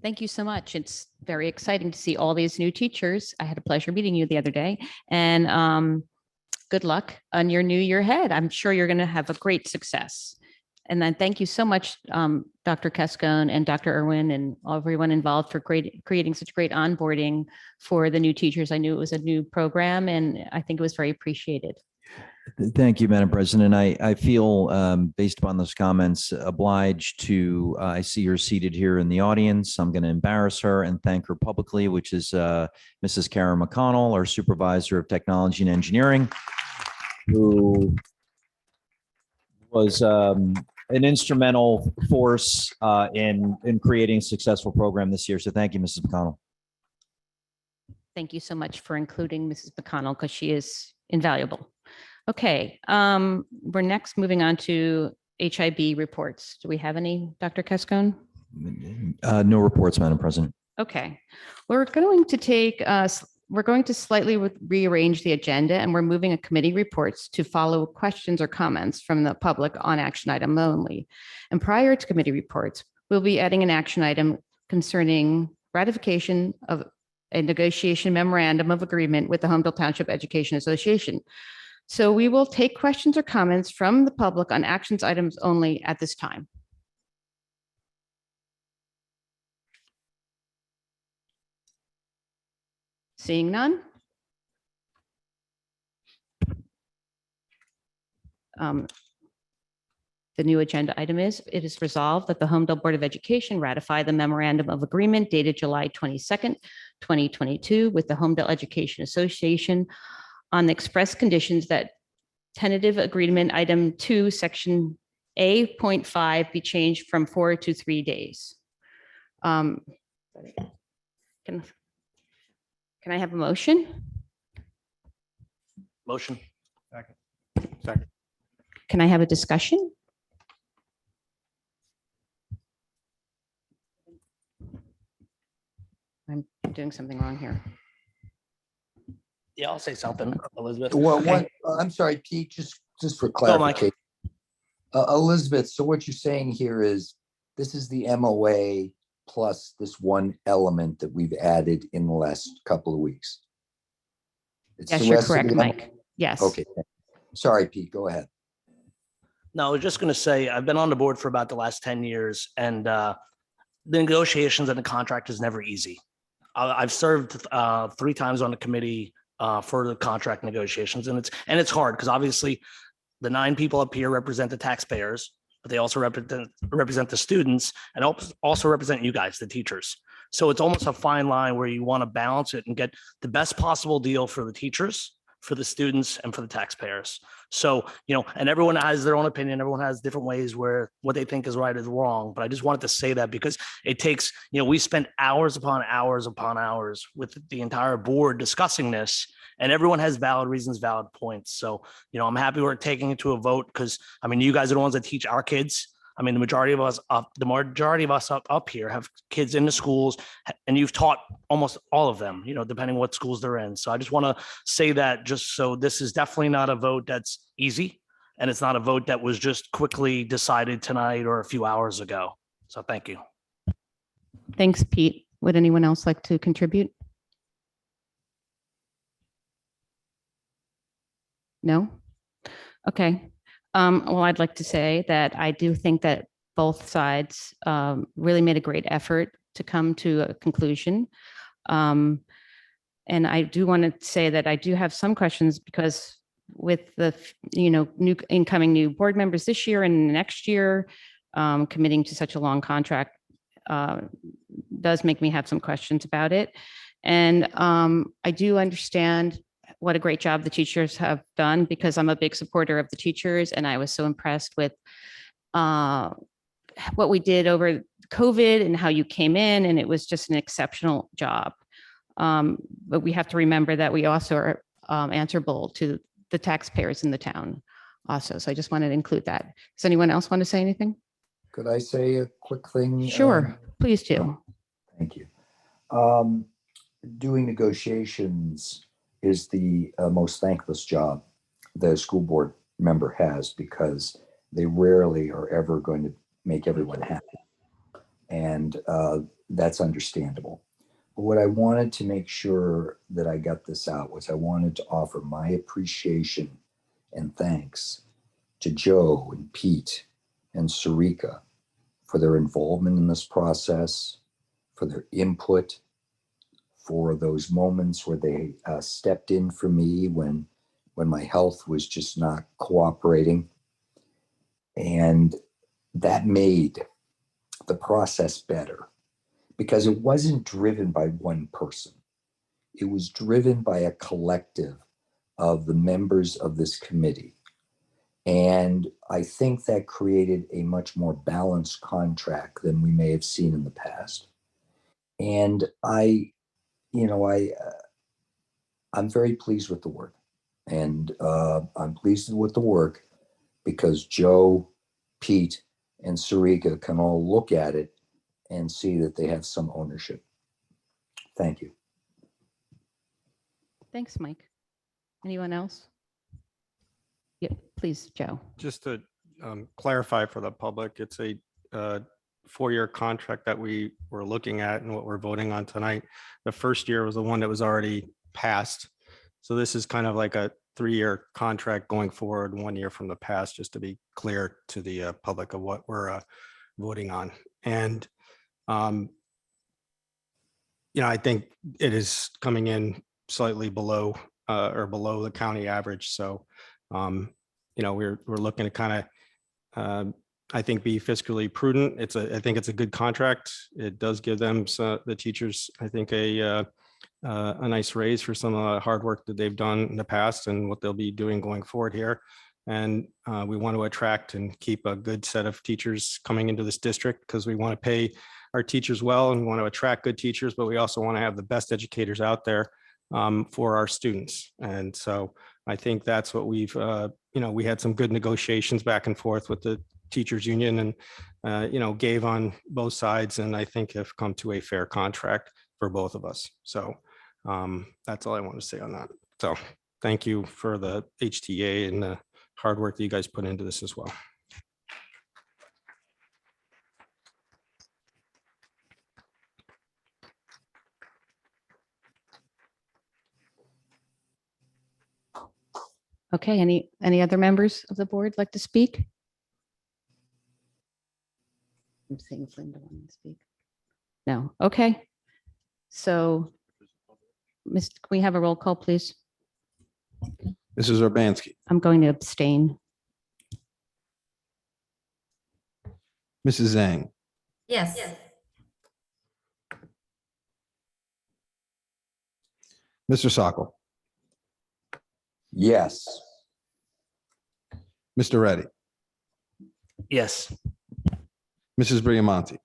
Thank you so much. It's very exciting to see all these new teachers. I had a pleasure meeting you the other day, and good luck on your new year ahead. I'm sure you're going to have a great success. And then thank you so much, Dr. Cascone and Dr. Irwin and everyone involved for creating such great onboarding for the new teachers. I knew it was a new program, and I think it was very appreciated. Thank you, Madam President. I feel, based upon those comments, obliged to, I see her seated here in the audience. I'm going to embarrass her and thank her publicly, which is Mrs. Kara McConnell, our Supervisor of Technology and Engineering, who was an instrumental force in creating a successful program this year. So thank you, Mrs. McConnell. Thank you so much for including Mrs. McConnell, because she is invaluable. Okay, we're next moving on to HIB reports. Do we have any, Dr. Cascone? No reports, Madam President. Okay, we're going to slightly rearrange the agenda, and we're moving a committee reports to follow questions or comments from the public on action item only. And prior to committee reports, we'll be adding an action item concerning ratification of a negotiation memorandum of agreement with the Homedale Township Education Association. So we will take questions or comments from the public on actions items only at this time. Seeing none. The new agenda item is, it is resolved that the Homedale Board of Education ratify the memorandum of agreement dated July 22nd, 2022 with the Homedale Education Association on the express conditions that tentative agreement item 2, section A.5 be changed from 4 to 3 days. Can I have a motion? Motion. Second. Can I have a discussion? I'm doing something wrong here. Yeah, I'll say something, Elizabeth. Well, Okay. I'm sorry, Pete, just for Go, Mike. clarification. Elizabeth, so what you're saying here is this is the MOA plus this one element that we've added in the last couple of weeks. It's Yes, the you're rest of correct, the Mike. Yes. Okay. Sorry, Pete, go ahead. No, I was just going to say, I've been on the board for about the last 10 years, and the negotiations and the contract is never easy. I've served 3 times on the committee for the contract negotiations, and it's hard because obviously the 9 people up here represent the taxpayers, but they also represent the students and also represent you guys, the teachers. So it's almost a fine line where you want to balance it and get the best possible deal for the teachers, for the students, and for the taxpayers. So, and everyone has their own opinion. Everyone has different ways where what they think is right is wrong. But I just wanted to say that because it takes, we spent hours upon hours upon hours with the entire board discussing this, and everyone has valid reasons, valid points. So, I'm happy we're taking it to a vote because, you guys are the ones that teach our kids. The majority of us up here have kids in the schools, and you've taught almost all of them, depending what schools they're in. So I just want to say that just so this is definitely not a vote that's easy, and it's not a vote that was just quickly decided tonight or a few hours ago. So thank you. Thanks, Pete. Would anyone else like to contribute? No? Okay. Well, I'd like to say that I do think that both sides really made a great effort to come to a conclusion. And I do want to say that I do have some questions because with the, new incoming new board members this year and next year, committing to such a long contract does make me have some questions about it. And I do understand what a great job the teachers have done because I'm a big supporter of the teachers, and I was so impressed with what we did over COVID and how you came in, and it was just an exceptional job. But we have to remember that we also are answerable to the taxpayers in the town also. So I just wanted to include that. Does anyone else want to say anything? Could I say a quick thing? Sure, please do. Thank you. Doing negotiations is the most thankless job the school board member has because they rarely are ever going to make everyone happy. And that's understandable. But what I wanted to make sure that I got this out was I wanted to offer my appreciation and thanks to Joe and Pete and Sarika for their involvement in this process, for their input, for those moments where they stepped in for me when my health was just not cooperating. And that made the process better because it wasn't driven by one person. It was driven by a collective of the members of this committee. And I think that created a much more balanced contract than we may have seen in the past. And I'm very pleased with the work, and I'm pleased with the work because Joe, Pete, and Sarika can all look at it and see that they have some ownership. Thank you. Thanks, Mike. Anyone else? Yeah, please, Joe. Just to clarify for the public, it's a 4-year contract that we were looking at and what we're voting on tonight. The first year was the one that was already passed. So this is kind of like a 3-year contract going forward, 1 year from the past, just to be clear to the public of what we're voting on. And, I think it is coming in slightly below the county average. So, we're looking to kind of, I think, be fiscally prudent. I think it's a good contract. It does give them, the teachers, I think, a nice raise for some of the hard work that they've done in the past and what they'll be doing going forward here. And we want to attract and keep a good set of teachers coming into this district, because we want to pay our teachers well and we want to attract good teachers, but we also want to have the best educators out there for our students. And so I think that's what we had some good negotiations back and forth with the teachers union and, gave on both sides, and I think have come to a fair contract for both of us. So that's all I want to say on that. So thank you for the HTA and the hard work that you guys put into this as well. Okay, any other members of the board like to speak? I'm seeing if Linda wanted to speak. No, okay. So, can we have a roll call, please? Mrs. Urbanski, I'm going to abstain. Mrs. Zhang, Yes. Mr. Sokol, Yes. Mr. Reddy, Yes. Mrs. Briamonte,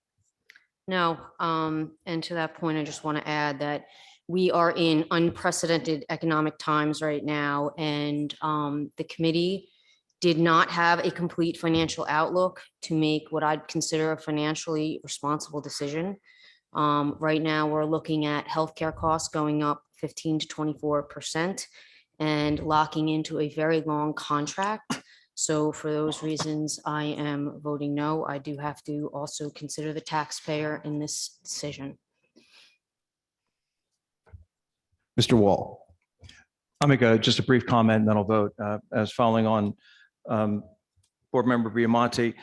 No, and to that point, I just want to add that we are in unprecedented economic times right now, and the committee did not have a complete financial outlook to make what I'd consider a financially responsible decision. Right now, we're looking at healthcare costs going up 15 to 24% and locking into a very long contract. So for those reasons, I am voting no. I do have to also consider the taxpayer in this decision. Mr. Wall, I'll make just a brief comment and then I'll vote as following on Board Member Briamonte.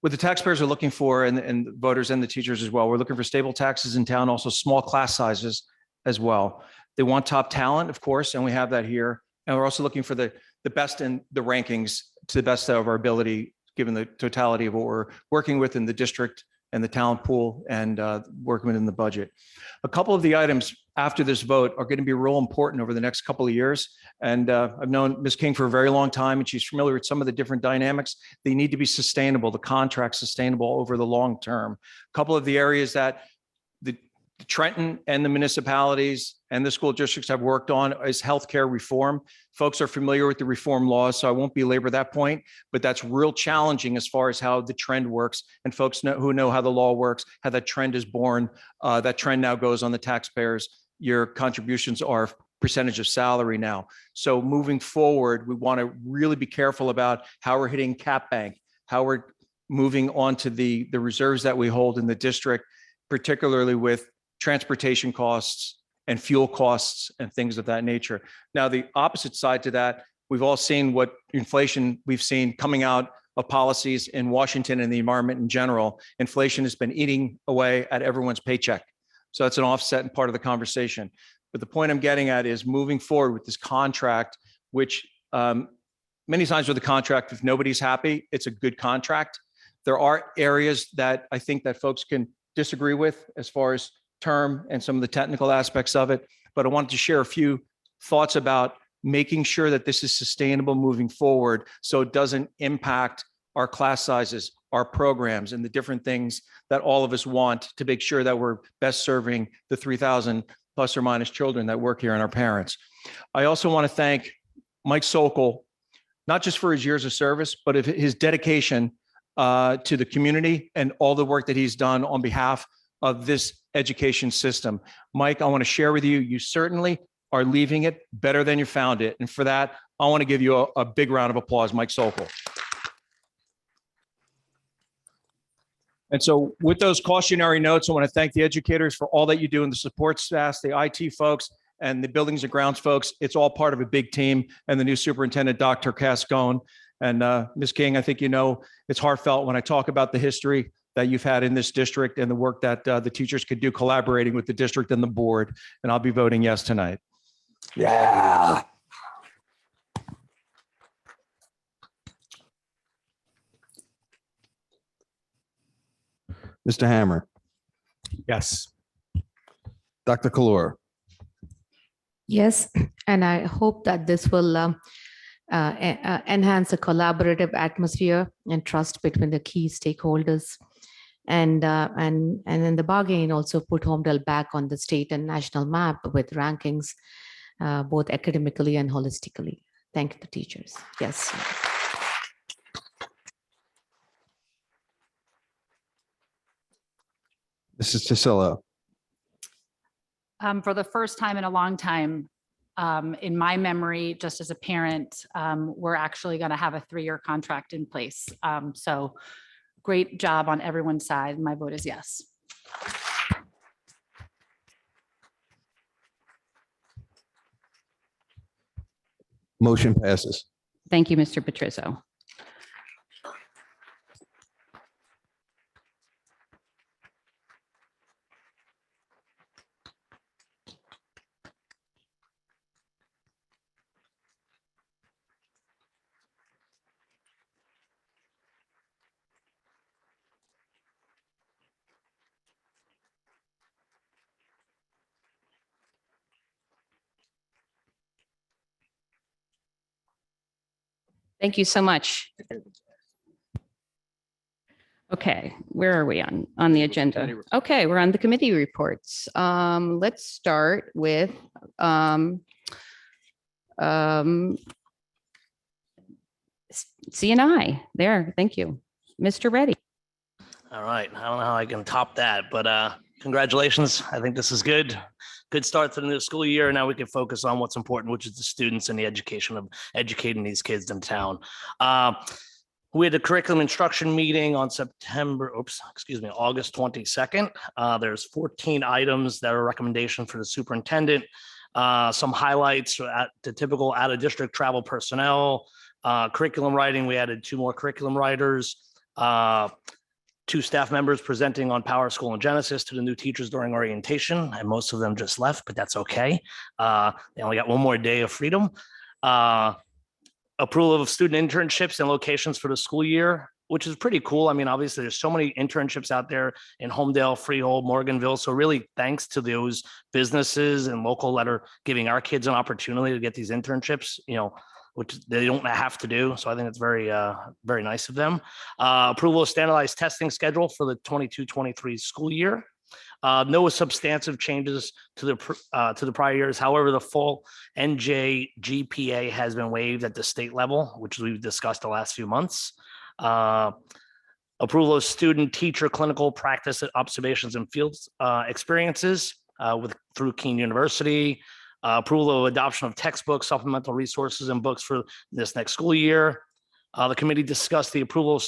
What the taxpayers are looking for, and the voters and the teachers as well, we're looking for stable taxes in town, also small class sizes as well. They want top talent, of course, and we have that here. And we're also looking for the best in the rankings to the best of our ability, given the totality of what we're working with in the district and the talent pool and working within the budget. A couple of the items after this vote are going to be real important over the next couple of years. And I've known Ms. King for a very long time, and she's familiar with some of the different dynamics. They need to be sustainable, the contract sustainable over the long term. A couple of the areas that the Trenton and the municipalities and the school districts have worked on is healthcare reform. Folks are familiar with the reform laws, so I won't belabor that point, but that's real challenging as far as how the trend works. And folks who know how the law works, how that trend is born, that trend now goes on the taxpayers. Your contributions are percentage of salary now. So moving forward, we want to really be careful about how we're hitting cap bank, how we're moving on to the reserves that we hold in the district, particularly with transportation costs and fuel costs and things of that nature. Now, the opposite side to that, we've all seen what inflation we've seen coming out of policies in Washington and the environment in general. Inflation has been eating away at everyone's paycheck. So that's an offset and part of the conversation. But the point I'm getting at is moving forward with this contract, which many times with the contract, if nobody's happy, it's a good contract. There are areas that I think that folks can disagree with as far as term and some of the technical aspects of it, but I wanted to share a few thoughts about making sure that this is sustainable moving forward so it doesn't impact our class sizes, our programs, and the different things that all of us want to make sure that we're best serving the 3,000 plus or minus children that work here and our parents. I also want to thank Mike Sokol, not just for his years of service, but of his dedication to the community and all the work that he's done on behalf of this education system. Mike, I want to share with you, you certainly are leaving it better than you found it. And for that, I want to give you a big round of applause, Mike Sokol. And so with those cautionary notes, I want to thank the educators for all that you do and the support staff, the IT folks, and the buildings and grounds folks. It's all part of a big team, and the new superintendent, Dr. Cascone. And Ms. King, I think you know it's heartfelt when I talk about the history that you've had in this district and the work that the teachers could do collaborating with the district and the board. And I'll be voting yes tonight. Yeah. Mr. Hammer, Yes. Dr. Kalora, Yes, and I hope that this will enhance a collaborative atmosphere and trust between the key stakeholders, and in the bargain also put Homedale back on the state and national map with rankings, both academically and holistically. Thank the teachers. Yes. Mrs. Tasillo, For the first time in a long time, in my memory, just as a parent, we're actually going to have a 3-year contract in place. So great job on everyone's side. My vote is yes. motion passes. Thank you, Mr. Petrizzo. Thank you so much. Okay, where are we on the agenda? Okay, we're on the committee reports. Let's start with C&I. There, thank you. Mr. Reddy. All right. I don't know how I can top that, but congratulations. I think this is good. Good start to the new school year. Now we can focus on what's important, which is the students and the education of educating these kids in town. We had a curriculum instruction meeting on August 22nd. There's 14 items that are recommendation for the superintendent. Some highlights at the typical out-of-district travel personnel. Curriculum writing, we added 2 more curriculum writers. 2 staff members presenting on Power School and Genesis to the new teachers during orientation, and most of them just left, but that's okay. They only got 1 more day of freedom. Approval of student internships and locations for the school year, which is pretty cool. I mean, obviously there's so many internships out there in Homedale, Freehold, Morganville. So really thanks to those businesses and local that are giving our kids an opportunity to get these internships, you know, which they don't have to do. So I think it's very, very nice of them. Approval of standardized testing schedule for the 22-23 school year. No substantive changes to the prior years. However, the full NJ GPA has been waived at the state level, which we've discussed the last few months. Approval of student teacher clinical practice observations and field experiences through Keene University. Approval of adoption of textbooks, supplemental resources, and books for this next school year. The committee discussed the approval of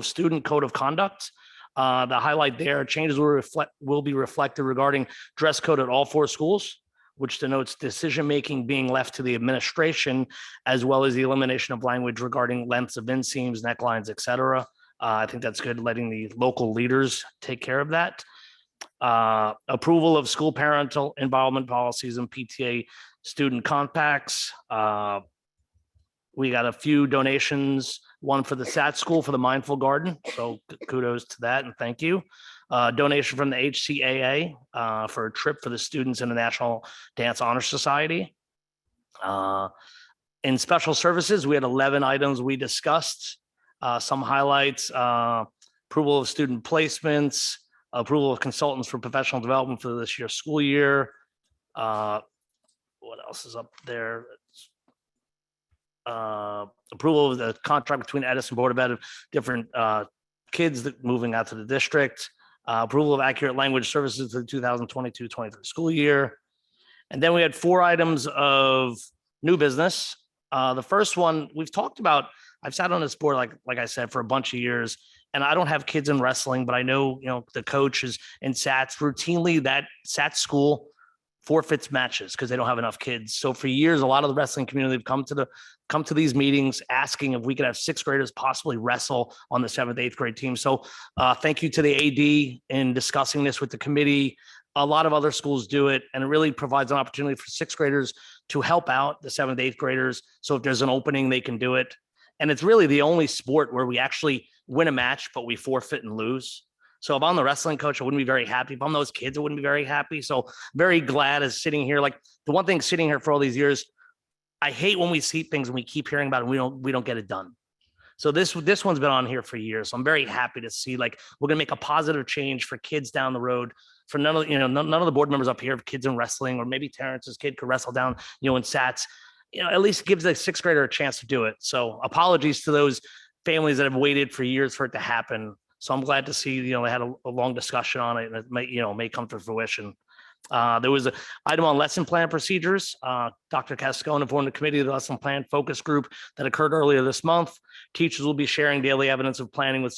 student code of conduct. The highlight there, changes will be reflected regarding dress code at all 4 schools, which denotes decision-making being left to the administration, as well as the elimination of language regarding lengths of inseams, necklines, et cetera. I think that's good, letting the local leaders take care of that. Approval of school parental involvement policies and PTA student compacts. We got a few donations, one for the SAT school for the Mindful Garden. So kudos to that and thank you. Donation from the HCAA for a trip for the students in the National Dance Honor Society. In special services, we had 11 items we discussed. Some highlights, approval of student placements, approval of consultants for professional development for this year's school year. What else is up there? Approval of the contract between Edison Board of Ed of different kids that moving out to the district. Approval of accurate language services for the 2022-23 school year. And then we had 4 items of new business. The first one we've talked about, I've sat on this board, like I said, for a bunch of years, and I don't have kids in wrestling, but I know, the coach is in SATs routinely. That SAT school forfeits matches because they don't have enough kids. So for years, a lot of the wrestling community have come to these meetings asking if we could have sixth graders possibly wrestle on the 7th, 8th grade team. So thank you to the AD in discussing this with the committee. A lot of other schools do it, and it really provides an opportunity for sixth graders to help out the 7th, 8th graders. So if there's an opening, they can do it. And it's really the only sport where we actually win a match, but we forfeit and lose. So if I'm the wrestling coach, I wouldn't be very happy. If I'm those kids, I wouldn't be very happy. So very glad as sitting here. Like the one thing sitting here for all these years, I hate when we see things and we keep hearing about it and we don't get it done. So this one's been on here for years. So I'm very happy to see like we're gonna make a positive change for kids down the road. For none of the board members up here have kids in wrestling, or maybe Terrence's kid could wrestle down, in SATs. At least gives a sixth grader a chance to do it. So apologies to those families that have waited for years for it to happen. So I'm glad to see, they had a long discussion on it, and it may come to fruition. There was an item on lesson plan procedures. Dr. Cascone informed the committee of the lesson plan focus group that occurred earlier this month. Teachers will be sharing daily evidence of planning with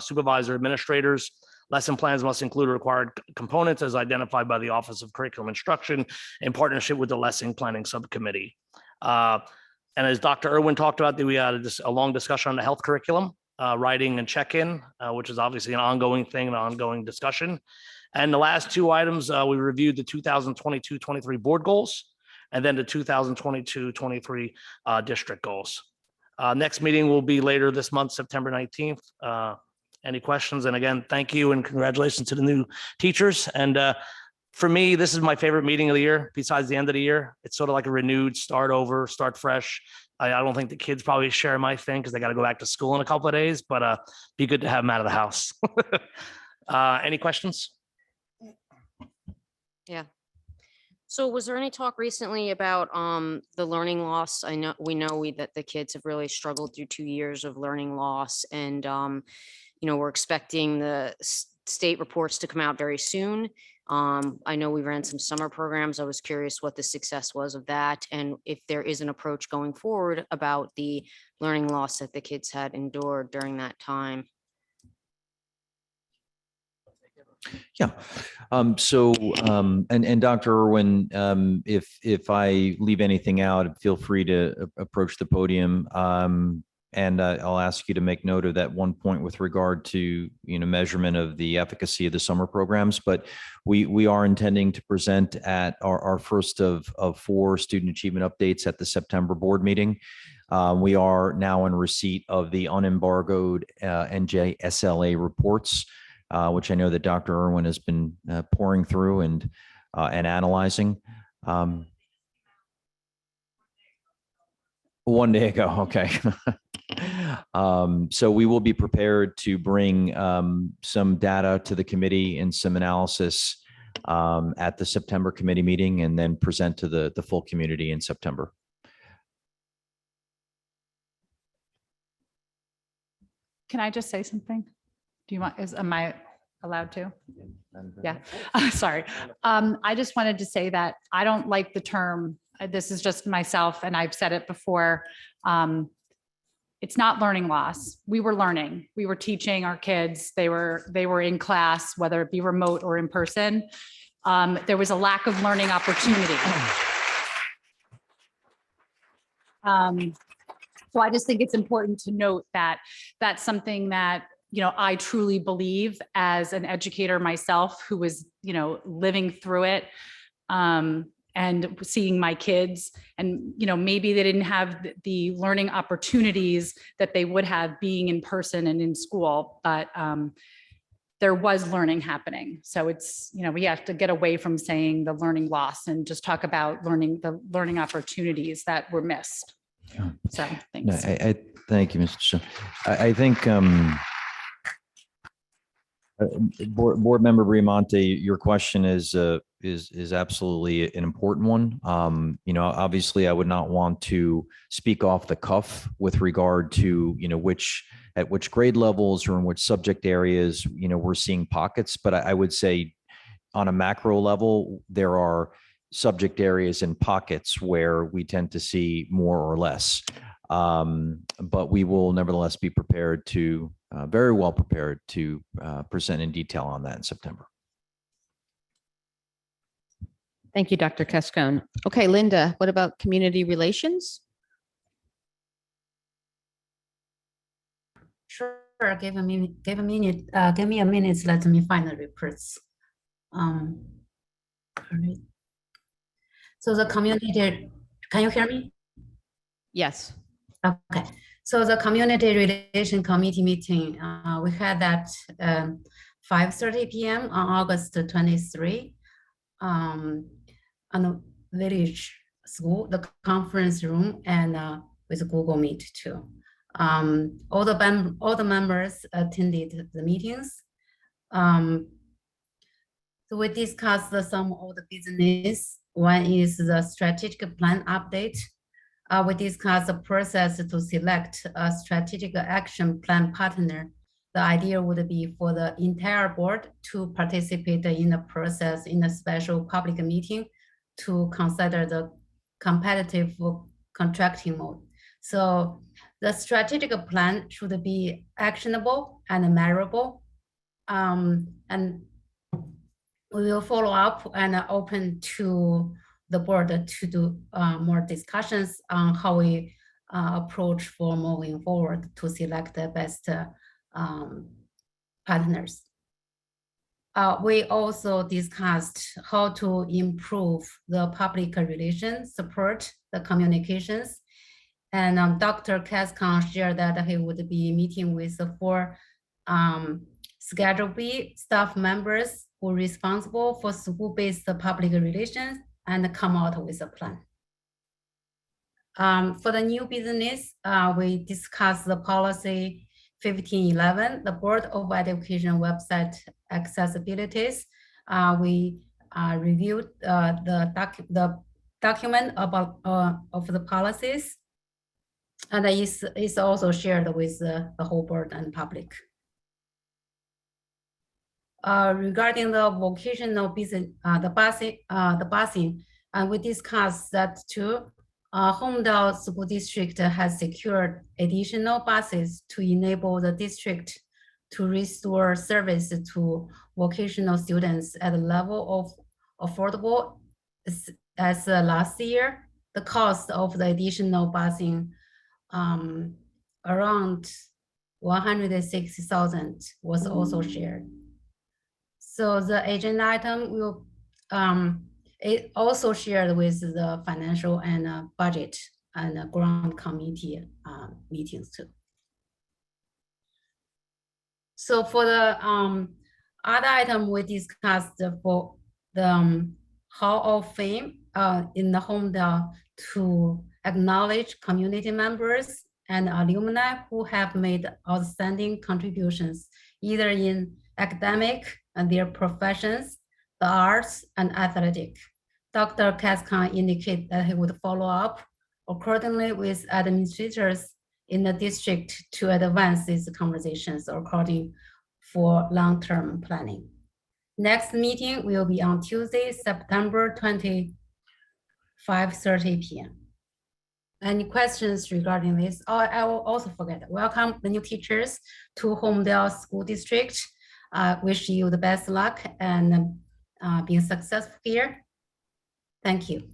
supervisor administrators. Lesson plans must include required components as identified by the Office of Curriculum Instruction in partnership with the lesson planning subcommittee. And as Dr. Irwin talked about, we had a long discussion on the health curriculum. Writing and check-in, which is obviously an ongoing thing, an ongoing discussion. And the last two items, we reviewed the 2022-23 board goals and then the 2022-23 district goals. Next meeting will be later this month, September 19th. Any questions? And again, thank you and congratulations to the new teachers. And for me, this is my favorite meeting of the year, besides the end of the year. It's sort of like a renewed start over, start fresh. I don't think the kids probably share my thing because they got to go back to school in a couple of days, but be good to have them out of the house. Any questions? Yeah. So was there any talk recently about the learning loss? We know that the kids have really struggled through 2 years of learning loss, and we're expecting the state reports to come out very soon. I know we ran some summer programs. I was curious what the success was of that, and if there is an approach going forward about the learning loss that the kids had endured during that time. Yeah. And Dr. Irwin, if I leave anything out, feel free to approach the podium. And I'll ask you to make note of that one point with regard to, measurement of the efficacy of the summer programs. But we are intending to present at our first of 4 student achievement updates at the September board meeting. We are now in receipt of the unembargoed NJSLA reports, which I know that Dr. Irwin has been pouring through and analyzing. 1 day ago. Okay. So we will be prepared to bring some data to the committee and some analysis at the September committee meeting, and then present to the full community in September. Can I just say something? Do you want, am I allowed to? Yeah, sorry. I just wanted to say that I don't like the term, this is just myself, and I've said it before. It's not learning loss. We were learning. We were teaching our kids. They were in class, whether it be remote or in person. There was a lack of learning opportunity. So I just think it's important to note that that's something that, I truly believe as an educator myself who was, living through it. And seeing my kids, and maybe they didn't have the learning opportunities that they would have being in person and in school, but there was learning happening. So it's, we have to get away from saying the learning loss and just talk about the learning opportunities that were missed. Yeah. So thanks. No, I thank you, Mr. Sh. I think board member Briamonte, your question is absolutely an important one. Obviously I would not want to speak off the cuff with regard to, at which grade levels or in which subject areas, we're seeing pockets, but I would say on a macro level, there are subject areas and pockets where we tend to see more or less. But we will nevertheless be prepared to, very well prepared to present in detail on that in September. Thank you, Dr. Cascone. Okay, Linda, what about community relations? Sure, give a minute, give me a minute, let me find the reports. All right. So the community, can you hear me? Yes. Okay, so the Community Relation Committee meeting, we had that 5:30 p.m. on August 23 on the village school, the conference room, and with Google Meet too. All the members attended the meetings. So we discussed some of the business. One is the strategic plan update. We discussed the process to select a strategic action plan partner. The idea would be for the entire board to participate in the process in a special public meeting to consider the competitive contracting mode. So the strategic plan should be actionable and measurable. And we will follow up and open to the board to do more discussions on how we approach for moving forward to select the best partners. We also discussed how to improve the public relations support, the communications. And Dr. Cascon shared that he would be meeting with the 4 Schedule B staff members who are responsible for school-based public relations and come out with a plan. For the new business, we discussed the policy 1511, the Board of Education website accessibilities. We reviewed the document about of the policies, and it's also shared with the whole board and public. Regarding the vocational business, the busing, and we discussed that too. Homedale School District has secured additional buses to enable the district to restore service to vocational students at a level of affordable as last year. The cost of the additional busing around 160,000 was also shared. So the agenda item will it also shared with the financial and budget and grant committee meetings too. So for the other item we discussed for the Hall of Fame in the Homedale to acknowledge community members and alumni who have made outstanding contributions either in academic and their professions, the arts, and athletic. Dr. Cascon indicated that he would follow up accordingly with administrators in the district to advance these conversations according for long-term planning. Next meeting will be on Tuesday, September 20, 5:30 p.m. Any questions regarding this? Oh, I will also forget. Welcome the new teachers to Homedale School District. Wish you the best luck and being successful here. Thank you.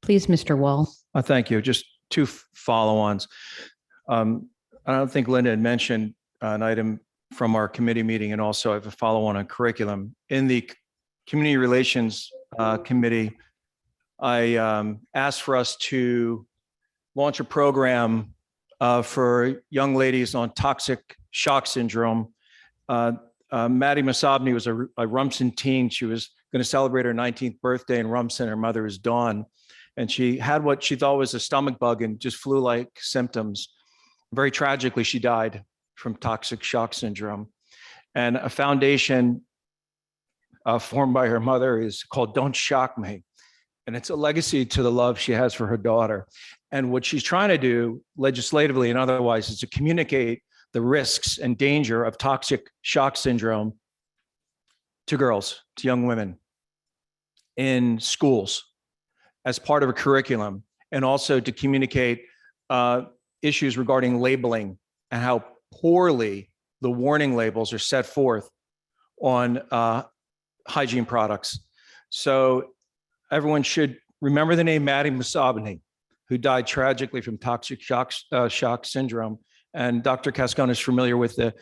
Please, Mr. Wall. Thank you. Just 2 follow-ons. I don't think Linda had mentioned an item from our committee meeting, and also I have a follow-on curriculum. In the Community Relations Committee, I asked for us to launch a program for young ladies on toxic shock syndrome. Maddie Masabni was a Rumson teen. She was going to celebrate her 19th birthday in Rumson. Her mother is Dawn, and she had what she thought was a stomach bug and just flu-like symptoms. Very tragically, she died from toxic shock syndrome. And a foundation formed by her mother is called Don't Shock Me. And it's a legacy to the love she has for her daughter. And what she's trying to do legislatively and otherwise is to communicate the risks and danger of toxic shock syndrome to girls, to young women in schools as part of a curriculum, and also to communicate issues regarding labeling and how poorly the warning labels are set forth on hygiene products. So everyone should remember the name Maddie Musabani, who died tragically from toxic shock syndrome. And Dr. Cascone is familiar with the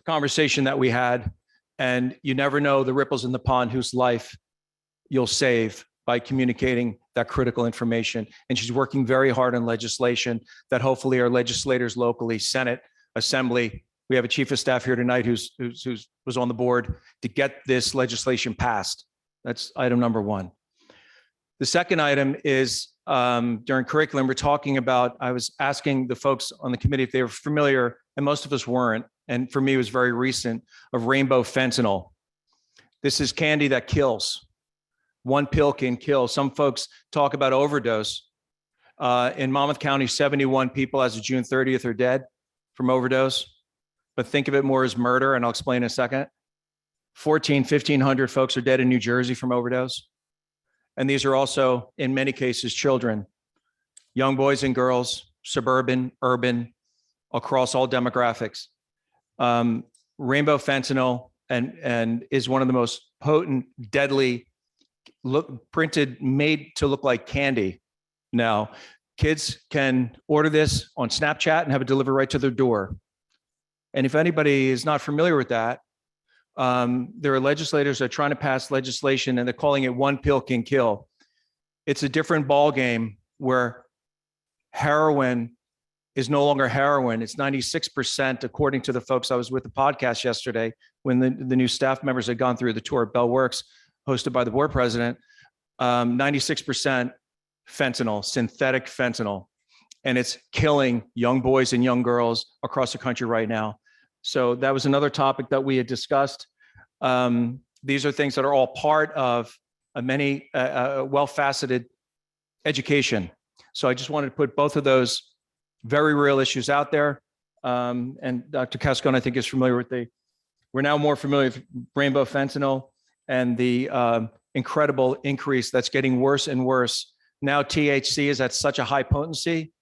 conversation that we had. And you never know the ripples in the pond whose life you'll save by communicating that critical information. And she's working very hard on legislation that hopefully our legislators locally, Senate, Assembly, we have a chief of staff here tonight who was on the board to get this legislation passed. That's item number one. The second item is during curriculum, we're talking about, I was asking the folks on the committee if they were familiar, and most of us weren't, and for me, it was very recent, of rainbow fentanyl. This is candy that kills. One pill can kill. Some folks talk about overdose. In Monmouth County, 71 people as of June 30th are dead from overdose, but think of it more as murder, and I'll explain in a second. 1,500 folks are dead in New Jersey from overdose. And these are also, in many cases, children, young boys and girls, suburban, urban, across all demographics. Rainbow fentanyl and is one of the most potent, deadly, made to look like candy. Now, kids can order this on Snapchat and have it delivered right to their door. And if anybody is not familiar with that, there are legislators that are trying to pass legislation and they're calling it one pill can kill. It's a different ball game where heroin is no longer heroin. It's 96%, according to the folks I was with the podcast yesterday, when the new staff members had gone through the tour at Bell Works, hosted by the board president, 96% fentanyl, synthetic fentanyl. And it's killing young boys and young girls across the country right now. So that was another topic that we had discussed. These are things that are all part of a well-faceted education. So I just wanted to put both of those very real issues out there. And Dr. Cascone, I think, is familiar with we're now more familiar with rainbow fentanyl and the incredible increase that's getting worse and worse. Now THC is at such a high potency,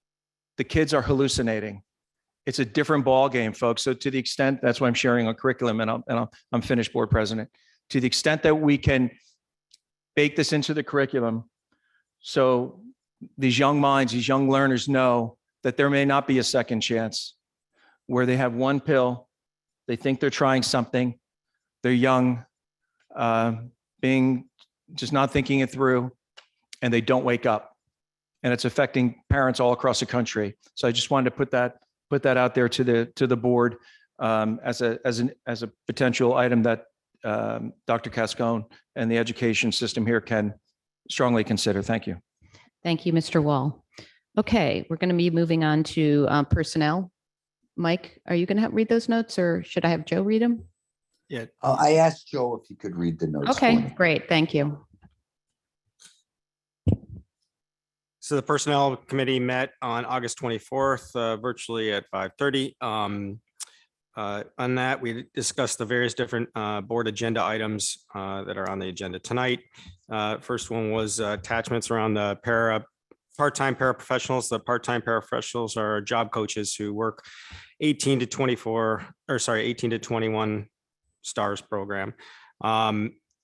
the kids are hallucinating. It's a different ball game, folks. So to the extent, that's why I'm sharing on curriculum, and I'm finished, board president. To the extent that we can bake this into the curriculum, so these young minds, these young learners know that there may not be a second chance where they have one pill, they think they're trying something, they're young, being just not thinking it through, and they don't wake up. And it's affecting parents all across the country. So I just wanted to put that out there to the board as a potential item that Dr. Cascone and the education system here can strongly consider. Thank you. Thank you, Mr. Wall. Okay, we're going to be moving on to personnel. Mike, are you going to read those notes, or should I have Joe read them? Yeah. I asked Joe if he could read the notes. Okay, for me. great. Thank you. So the Personnel Committee met on August 24th, virtually at 5:30. On that, we discussed the various different board agenda items that are on the agenda tonight. First one was attachments around the part-time paraprofessionals. The part-time paraprofessionals are job coaches who work 18 to 21 stars program.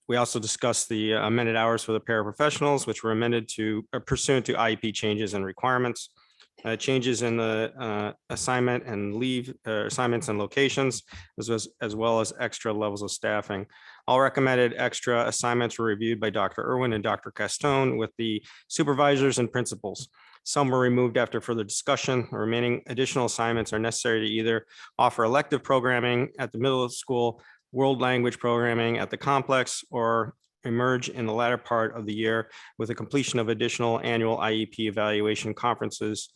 We also discussed the amended hours for the paraprofessionals, which were amended to pursuant to IEP changes and requirements. Changes in the assignment and leave assignments and locations, as well as extra levels of staffing. All recommended extra assignments were reviewed by Dr. Irwin and Dr. Castone with the supervisors and principals. Some were removed after further discussion. The remaining additional assignments are necessary to either offer elective programming at the middle school, world language programming at the complex, or emerge in the latter part of the year with the completion of additional annual IEP evaluation conferences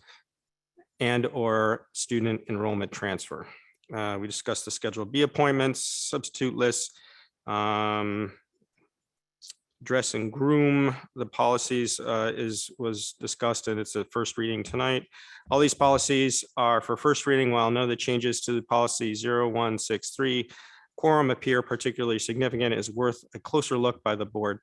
and/or student enrollment transfer. We discussed the Schedule B appointments, substitute lists, dress and groom. The policies was discussed, and it's a first reading tonight. All these policies are for first reading, while none of the changes to the policy 0163 quorum appear particularly significant is worth a closer look by the board.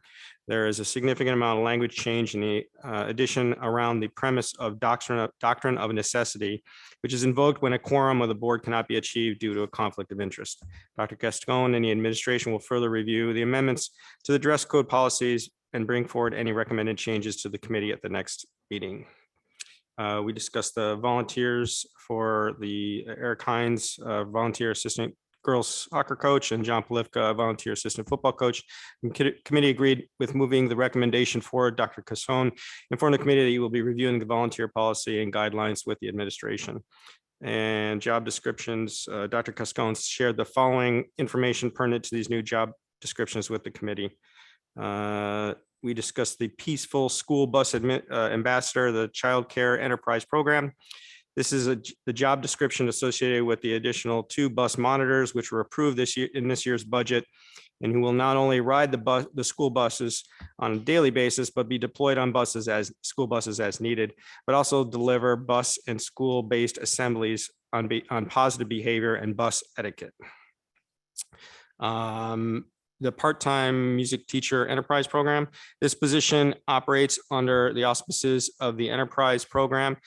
There is a significant amount of language change in the addition around the premise of doctrine of necessity, which is invoked when a quorum of the board cannot be achieved due to a conflict of interest. Dr. Gascon and the administration will further review the amendments to the dress code policies and bring forward any recommended changes to the committee at the next meeting. We discussed the volunteers for the Eric Hines, volunteer assistant girls soccer coach, and John Polivka, volunteer assistant football coach. The committee agreed with moving the recommendation forward. Dr. Casson informed the committee that he will be reviewing the volunteer policy and guidelines with the administration. And job descriptions, Dr. Cascon shared the following information pertinent to these new job descriptions with the committee. We discussed the Peaceful School Bus Ambassador, the Child Care Enterprise Program. This is the job description associated with the additional 2 bus monitors, which were approved this year in this year's budget, and who will not only ride the school buses on a daily basis, but be deployed on school buses as needed, but also deliver bus and school-based assemblies on positive behavior and bus etiquette. The part-time music teacher enterprise program. This position operates under the auspices of the enterprise program,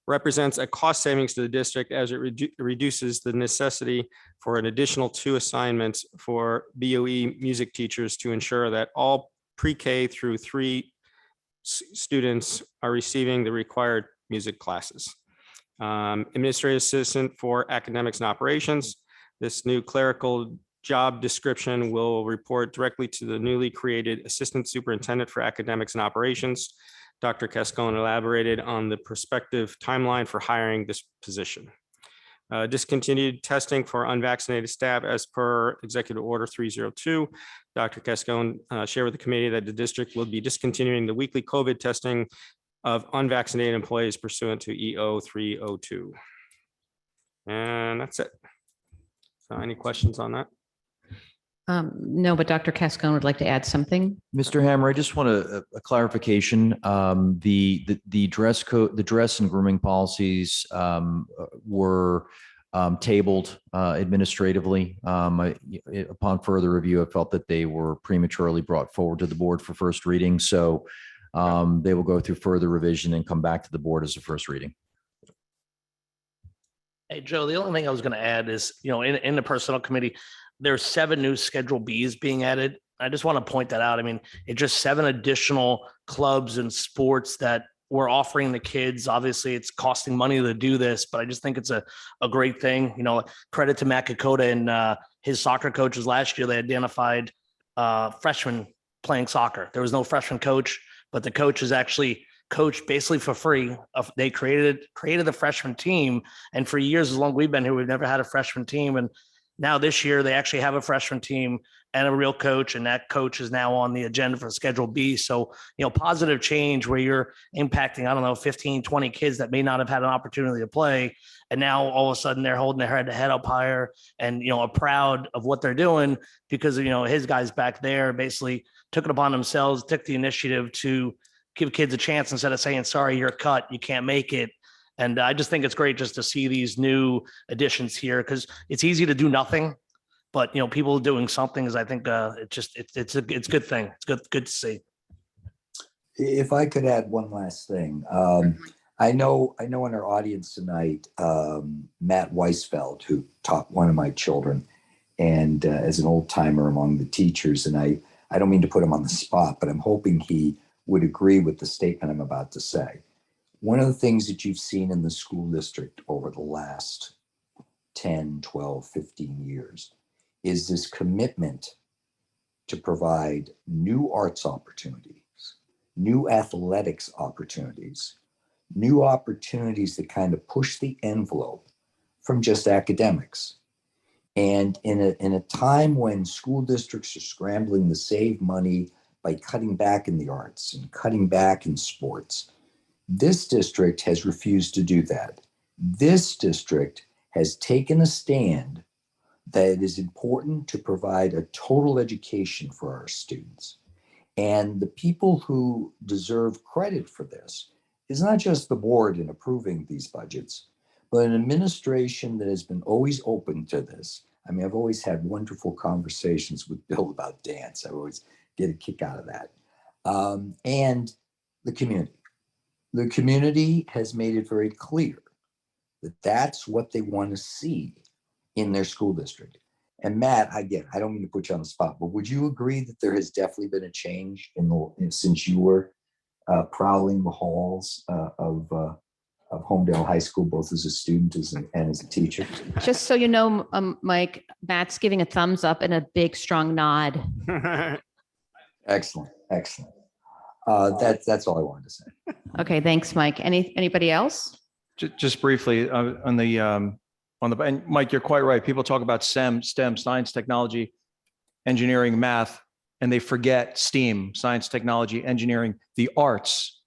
represents a cost savings to the district as it reduces the necessity for an additional 2 assignments for BOE music teachers to ensure that all pre-K through 3 students are receiving the required music classes. Administrative assistant for academics and operations. This new clerical job description will report directly to the newly created Assistant Superintendent for Academics and Operations. Dr. Cascon elaborated on the prospective timeline for hiring this position. Discontinued testing for unvaccinated staff as per Executive Order 302. Dr. Cascon shared with the committee that the district will be discontinuing the weekly COVID testing of unvaccinated employees pursuant to EO 302. And that's it. So any questions on that? No, but Dr. Cascon would like to add something. Mr. Hammer, I just want a clarification. The dress code, the dress and grooming policies were tabled administratively. Upon further review, I felt that they were prematurely brought forward to the board for first reading. So they will go through further revision and come back to the board as a first reading. Hey, Joe, the only thing I was going to add is, in the personnel committee, there's 7 new Schedule Bs being added. I just want to point that out. I mean, it's just 7 additional clubs and sports that we're offering the kids. Obviously, it's costing money to do this, but I just think it's a great thing. Credit to Matt Kokoda and his soccer coaches last year. They identified freshmen playing soccer. There was no freshman coach, but the coach is actually coached basically for free. They created the freshman team. And for years, as long as we've been here, we've never had a freshman team. And now this year, they actually have a freshman team and a real coach, and that coach is now on the agenda for Schedule B. So, positive change where you're impacting, 15, 20 kids that may not have had an opportunity to play. And now all of a sudden they're holding their head up higher and, are proud of what they're doing because, his guys back there basically took it upon themselves, took the initiative to give kids a chance instead of saying, sorry, you're cut, you can't make it. And I just think it's great just to see these new additions here because it's easy to do nothing, but people doing something is, I think, it's a good thing. It's good to see. If I could add one last thing, I know in our audience tonight, Matt Weisfeld, who taught one of my children, and as an old timer among the teachers, and I don't mean to put him on the spot, but I'm hoping he would agree with the statement I'm about to say. One of the things that you've seen in the school district over the last 10, 12, 15 years is this commitment to provide new arts opportunities, new athletics opportunities, new opportunities that kind of push the envelope from just academics. And in a time when school districts are scrambling to save money by cutting back in the arts and cutting back in sports, this district has refused to do that. This district has taken a stand that it is important to provide a total education for our students. And the people who deserve credit for this is not just the board in approving these budgets, but an administration that has been always open to this. I mean, I've always had wonderful conversations with Bill about dance. I always get a kick out of that. And the community. The community has made it very clear that that's what they want to see in their school district. And Matt, again, I don't mean to put you on the spot, but would you agree that there has definitely been a change since you were prowling the halls of Homedale High School, both as a student and as a teacher? Just so you know, Mike, Matt's giving a thumbs up and a big, strong nod. Excellent, excellent. That's all I wanted to say. Okay, thanks, Mike. Anybody else? Just briefly on the, and Mike, you're quite right. People talk about STEM, science, technology, engineering, math, and they forget STEAM, science, technology, engineering, the arts,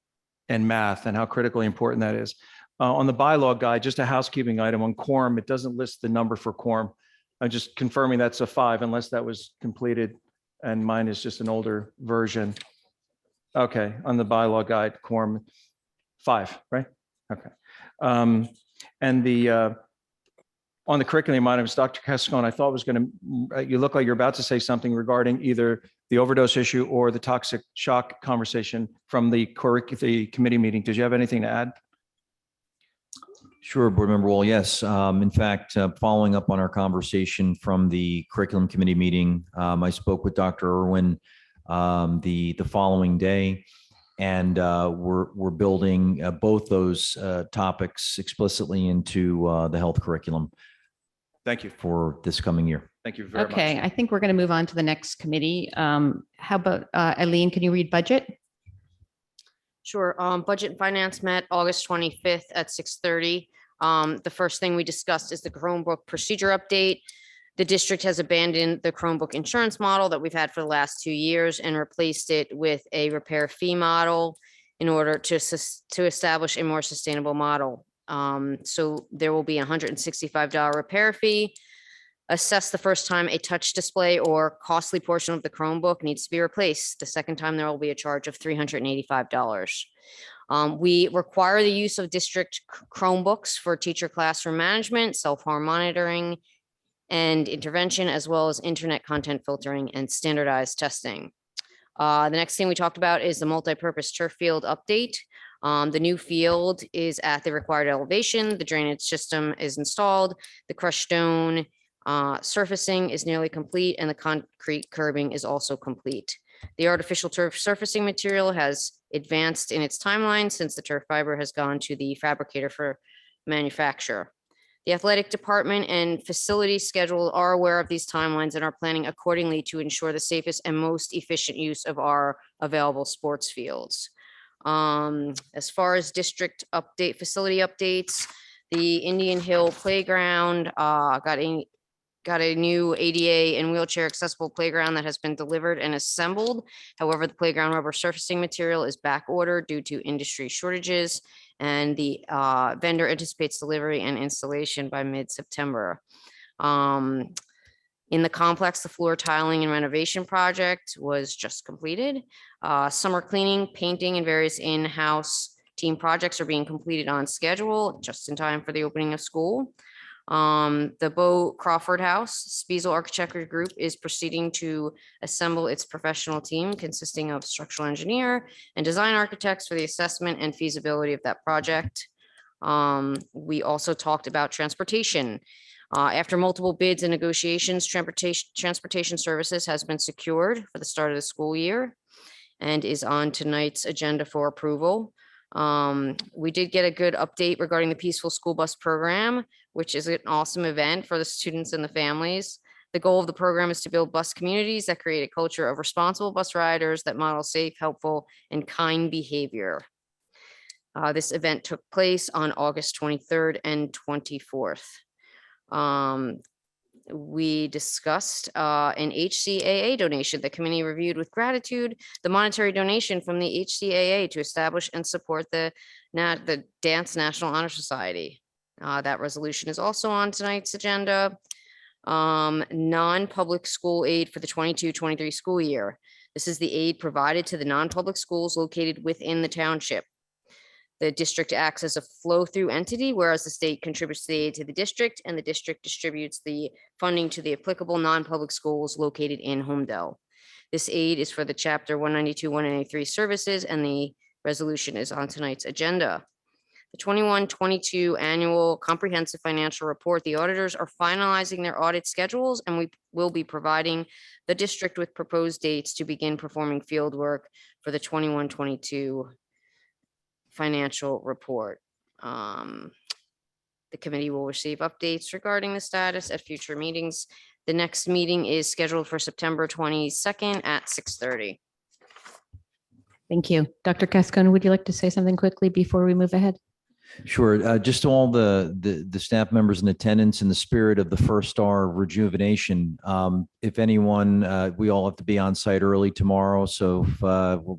and math, and how critically important that is. On the bylaw guide, just a housekeeping item on quorum, it doesn't list the number for quorum. I'm just confirming that's a 5 unless that was completed, and mine is just an older version. Okay, on the bylaw guide, quorum 5, right? Okay. And the on the curriculum items, Dr. Cascone, I thought was going to, you look like you're about to say something regarding either the overdose issue or the toxic shock conversation from the committee meeting. Did you have anything to add? Sure, Board Member Wall. Yes. In fact, following up on our conversation from the curriculum committee meeting, I spoke with Dr. Irwin the following day, and we're building both those topics explicitly into the health curriculum. Thank you. For this coming year. Thank you very much. Okay, I think we're going to move on to the next committee. How about Eileen, can you read budget? Sure. Budget and Finance met August 25th at 6:30. The first thing we discussed is the Chromebook procedure update. The district has abandoned the Chromebook insurance model that we've had for the last 2 years and replaced it with a repair fee model in order to establish a more sustainable model. So there will be a $165 repair fee. Assessed the first time a touch display or costly portion of the Chromebook needs to be replaced. The second time there will be a charge of $385. We require the use of district Chromebooks for teacher classroom management, self-harm monitoring, and intervention, as well as internet content filtering and standardized testing. The next thing we talked about is the multi-purpose turf field update. The new field is at the required elevation. The drainage system is installed. The crushed stone surfacing is nearly complete, and the concrete curbing is also complete. The artificial turf surfacing material has advanced in its timeline since the turf fiber has gone to the fabricator for manufacture. The athletic department and facility schedule are aware of these timelines and are planning accordingly to ensure the safest and most efficient use of our available sports fields. As far as district facility updates, the Indian Hill Playground got a new ADA and wheelchair accessible playground that has been delivered and assembled. However, the playground rubber surfacing material is back ordered due to industry shortages, and the vendor anticipates delivery and installation by mid-September. In the complex, the floor tiling and renovation project was just completed. Summer cleaning, painting, and various in-house team projects are being completed on schedule, just in time for the opening of school. The Bo Crawford House, Spiesel Architecture Group is proceeding to assemble its professional team consisting of structural engineer and design architects for the assessment and feasibility of that project. We also talked about transportation. After multiple bids and negotiations, transportation services has been secured for the start of the school year and is on tonight's agenda for approval. We did get a good update regarding the Peaceful School Bus Program, which is an awesome event for the students and the families. The goal of the program is to build bus communities that create a culture of responsible bus riders that model safe, helpful, and kind behavior. This event took place on August 23rd and 24th. We discussed an HCAA donation. The committee reviewed with gratitude the monetary donation from the HCAA to establish and support the Dance National Honor Society. That resolution is also on tonight's agenda. Non-public school aid for the 22-23 school year. This is the aid provided to the non-public schools located within the township. The district acts as a flow-through entity, whereas the state contributes the aid to the district and the district distributes the funding to the applicable non-public schools located in Homedale. This aid is for the chapter 192, 193 services, and the resolution is on tonight's agenda. The 21-22 annual comprehensive financial report. The auditors are finalizing their audit schedules, and we will be providing the district with proposed dates to begin performing field work for the 21-22 financial report. The committee will receive updates regarding the status at future meetings. The next meeting is scheduled for September 22nd at 6:30. Thank you. Dr. Cascone, would you like to say something quickly before we move ahead? Sure. Just to all the staff members in attendance, in the spirit of the First Star rejuvenation, if anyone, we all have to be on site early tomorrow, so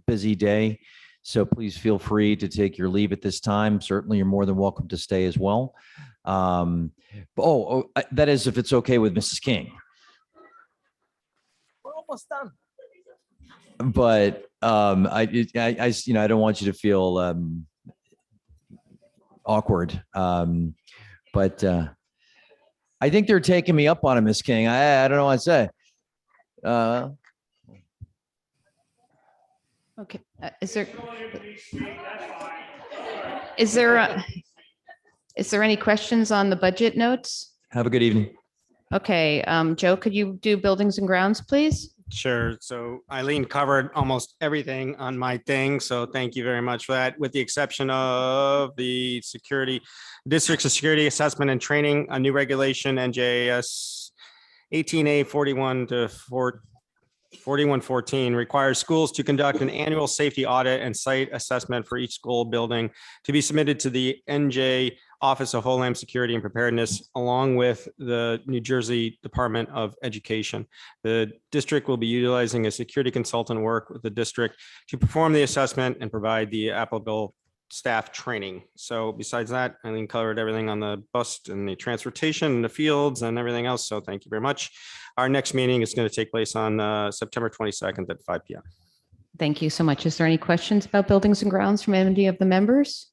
busy day. So please feel free to take your leave at this time. Certainly, you're more than welcome to stay as well. That is, if it's okay with Mrs. King. We're almost done. But I don't want you to feel awkward. But I think they're taking me up on it, Miss King. I don't know what to say. Okay. Is there any questions on the budget notes? Have a good evening. Okay, Joe, could you do buildings and grounds, please? Sure. So Eileen covered almost everything on my thing. So thank you very much for that, with the exception of the district's security assessment and training, a new regulation, NJS 18A 41 to 4114 requires schools to conduct an annual safety audit and site assessment for each school building to be submitted to the NJ Office of Homeland Security and Preparedness, along with the New Jersey Department of Education. The district will be utilizing a security consultant work with the district to perform the assessment and provide the applicable staff training. So besides that, Eileen covered everything on the bus and the transportation and the fields and everything else. So thank you very much. Our next meeting is going to take place on September 22nd at 5 p.m. Thank you so much. Is there any questions about buildings and grounds from any of the members?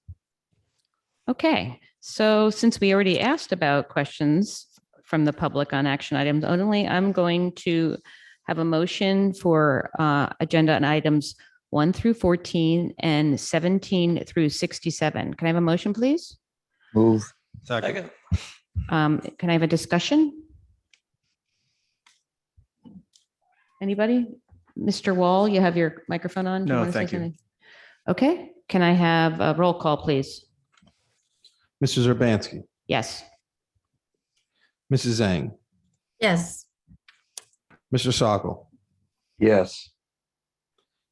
Okay, so since we already asked about questions from the public on action items only, I'm going to have a motion for agenda on items 1 through 14 and 17 through 67. Can I have a motion, please? Move. Second. Can I have a discussion? Anybody? Mr. Wall, you have your microphone on? Do No, wanna say thank you. something? Okay, can I have a roll call, please? Mrs. Urbanski, Yes. Mrs. Zhang, Yes. Mr. Sokol, Yes.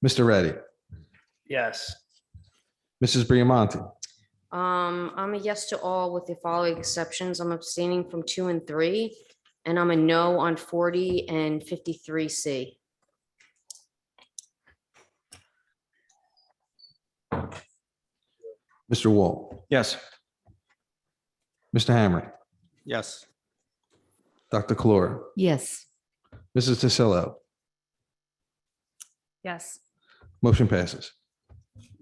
Mr. Reddy, Yes. Mrs. Briamonte, I'm a yes to all with the following exceptions. I'm abstaining from 2 and 3, and I'm a no on 40 and 53C. Mr. Wall, Yes. Mr. Hammer, Yes. Dr. Kalora, Yes. Mrs. Tasillo, Yes. motion passes.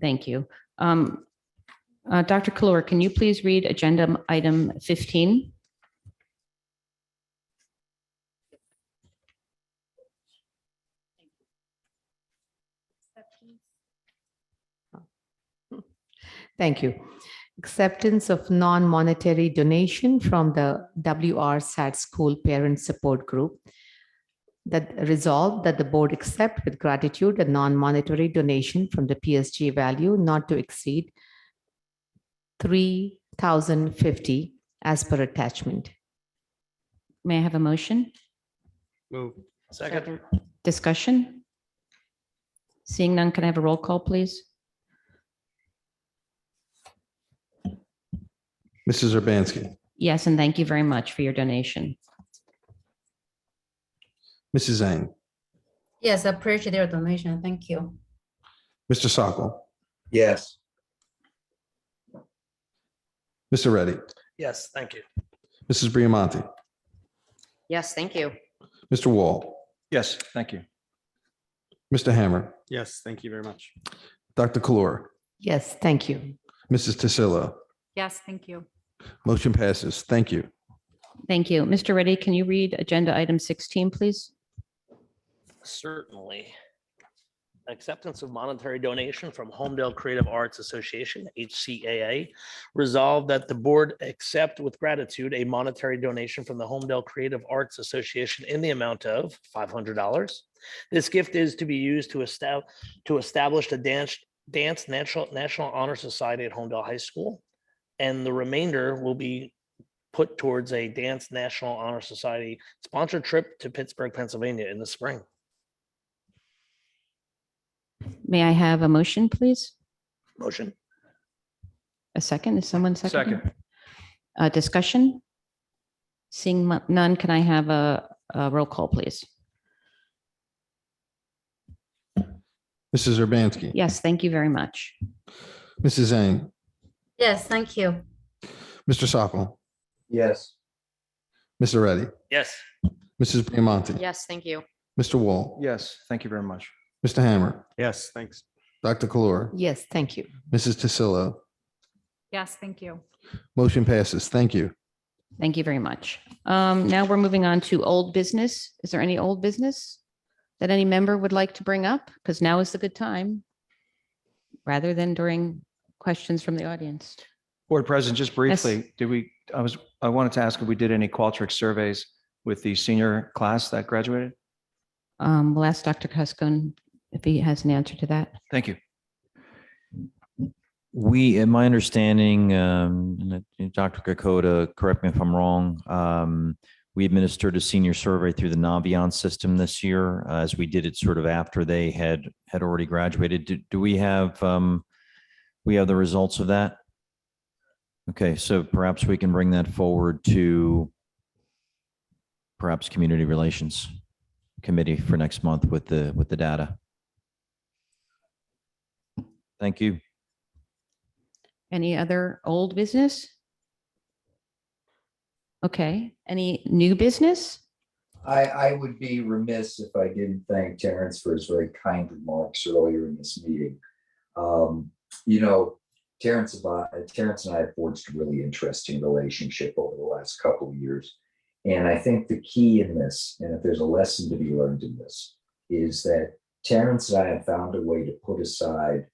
Thank you. Dr. Kalora, can you please read agenda item 15? Thank you. Acceptance of non-monetary donation from the WR SAT School Parent Support Group. That resolved that the board accept with gratitude a non-monetary donation from the PSG value not to exceed $3,050 as per attachment. May I have a motion? Move. Second. Discussion? Seeing none, can I have a roll call, please? Mrs. Urbanski, Yes, and thank you very much for your donation. Mrs. Zhang, Yes, appreciate your donation. Thank you. Mr. Sokol, Yes. Mr. Reddy, Yes, thank you. Mrs. Briamonte, Yes, thank you. Mr. Wall, Yes, thank you. Mr. Hammer, Yes, thank you very much. Dr. Kalora, Yes, thank you. Mrs. Tasillo. Yes, thank you. Motion passes. Thank you. Thank you. Mr. Reddy, can you read agenda item 16, please? Certainly. Acceptance of monetary donation from Homedale Creative Arts Association, HCAA. Resolved that the board accept with gratitude a monetary donation from the Homedale Creative Arts Association in the amount of $500. This gift is to be used to establish the Dance National Honor Society at Homedale High School. And the remainder will be put towards a Dance National Honor Society sponsored trip to Pittsburgh, Pennsylvania in the spring. May I have a motion, please? Motion. A second? Is someone second? Second. Discussion? Seeing none, can I have a roll call, please? Mrs. Urbanski. Yes, thank you very much. Mrs. Zhang. Yes, thank you. Mr. Sokol. Yes. Mr. Reddy. Yes. Mrs. Priamonti. Yes, thank you. Mr. Wall. Yes, thank you very much. Mr. Hammer. Yes, thanks. Dr. Kalora. Yes, thank you. Mrs. Tasillo. Yes, thank you. Motion passes. Thank you. Thank you very much. Now we're moving on to old business. Is there any old business that any member would like to bring up? Because now is the good time, rather than during questions from the audience. Board President, just briefly, I wanted to ask if we did any Qualtrics surveys with the senior class that graduated? We'll ask Dr. Cuskone if he has an answer to that. Thank you. We, in my understanding, and Dr. Kokoda, correct me if I'm wrong, we administered a senior survey through the Naviance system this year, as we did it sort of after they had already graduated. Do we have the results of that? Okay, so perhaps we can bring that forward to perhaps Community Relations Committee for next month with the data. Thank you. Any other old business? Okay, any new business? I would be remiss if I didn't thank Terrence for his very kind remarks earlier in this meeting. Terrence and I have forged a really interesting relationship over the last couple of years. And I think the key in this, and if there's a lesson to be learned in this, is that Terrence and I have found a way to put aside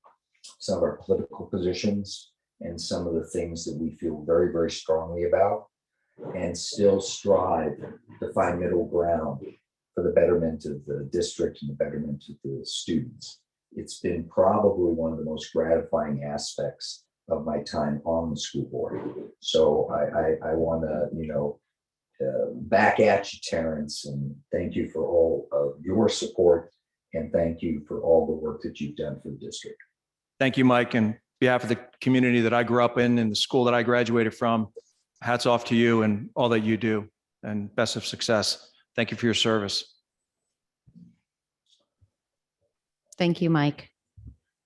some of our political positions and some of the things that we feel very, very strongly about, and still strive to find middle ground for the betterment of the district and the betterment of the students. It's been probably one of the most gratifying aspects of my time on the school board. So I want to, back at you, Terrence, and thank you for all of your support, and thank you for all the work that you've done for the district. Thank you, Mike. And on behalf of the community that I grew up in and the school that I graduated from, hats off to you and all that you do, and best of success. Thank you for your service. Thank you, Mike.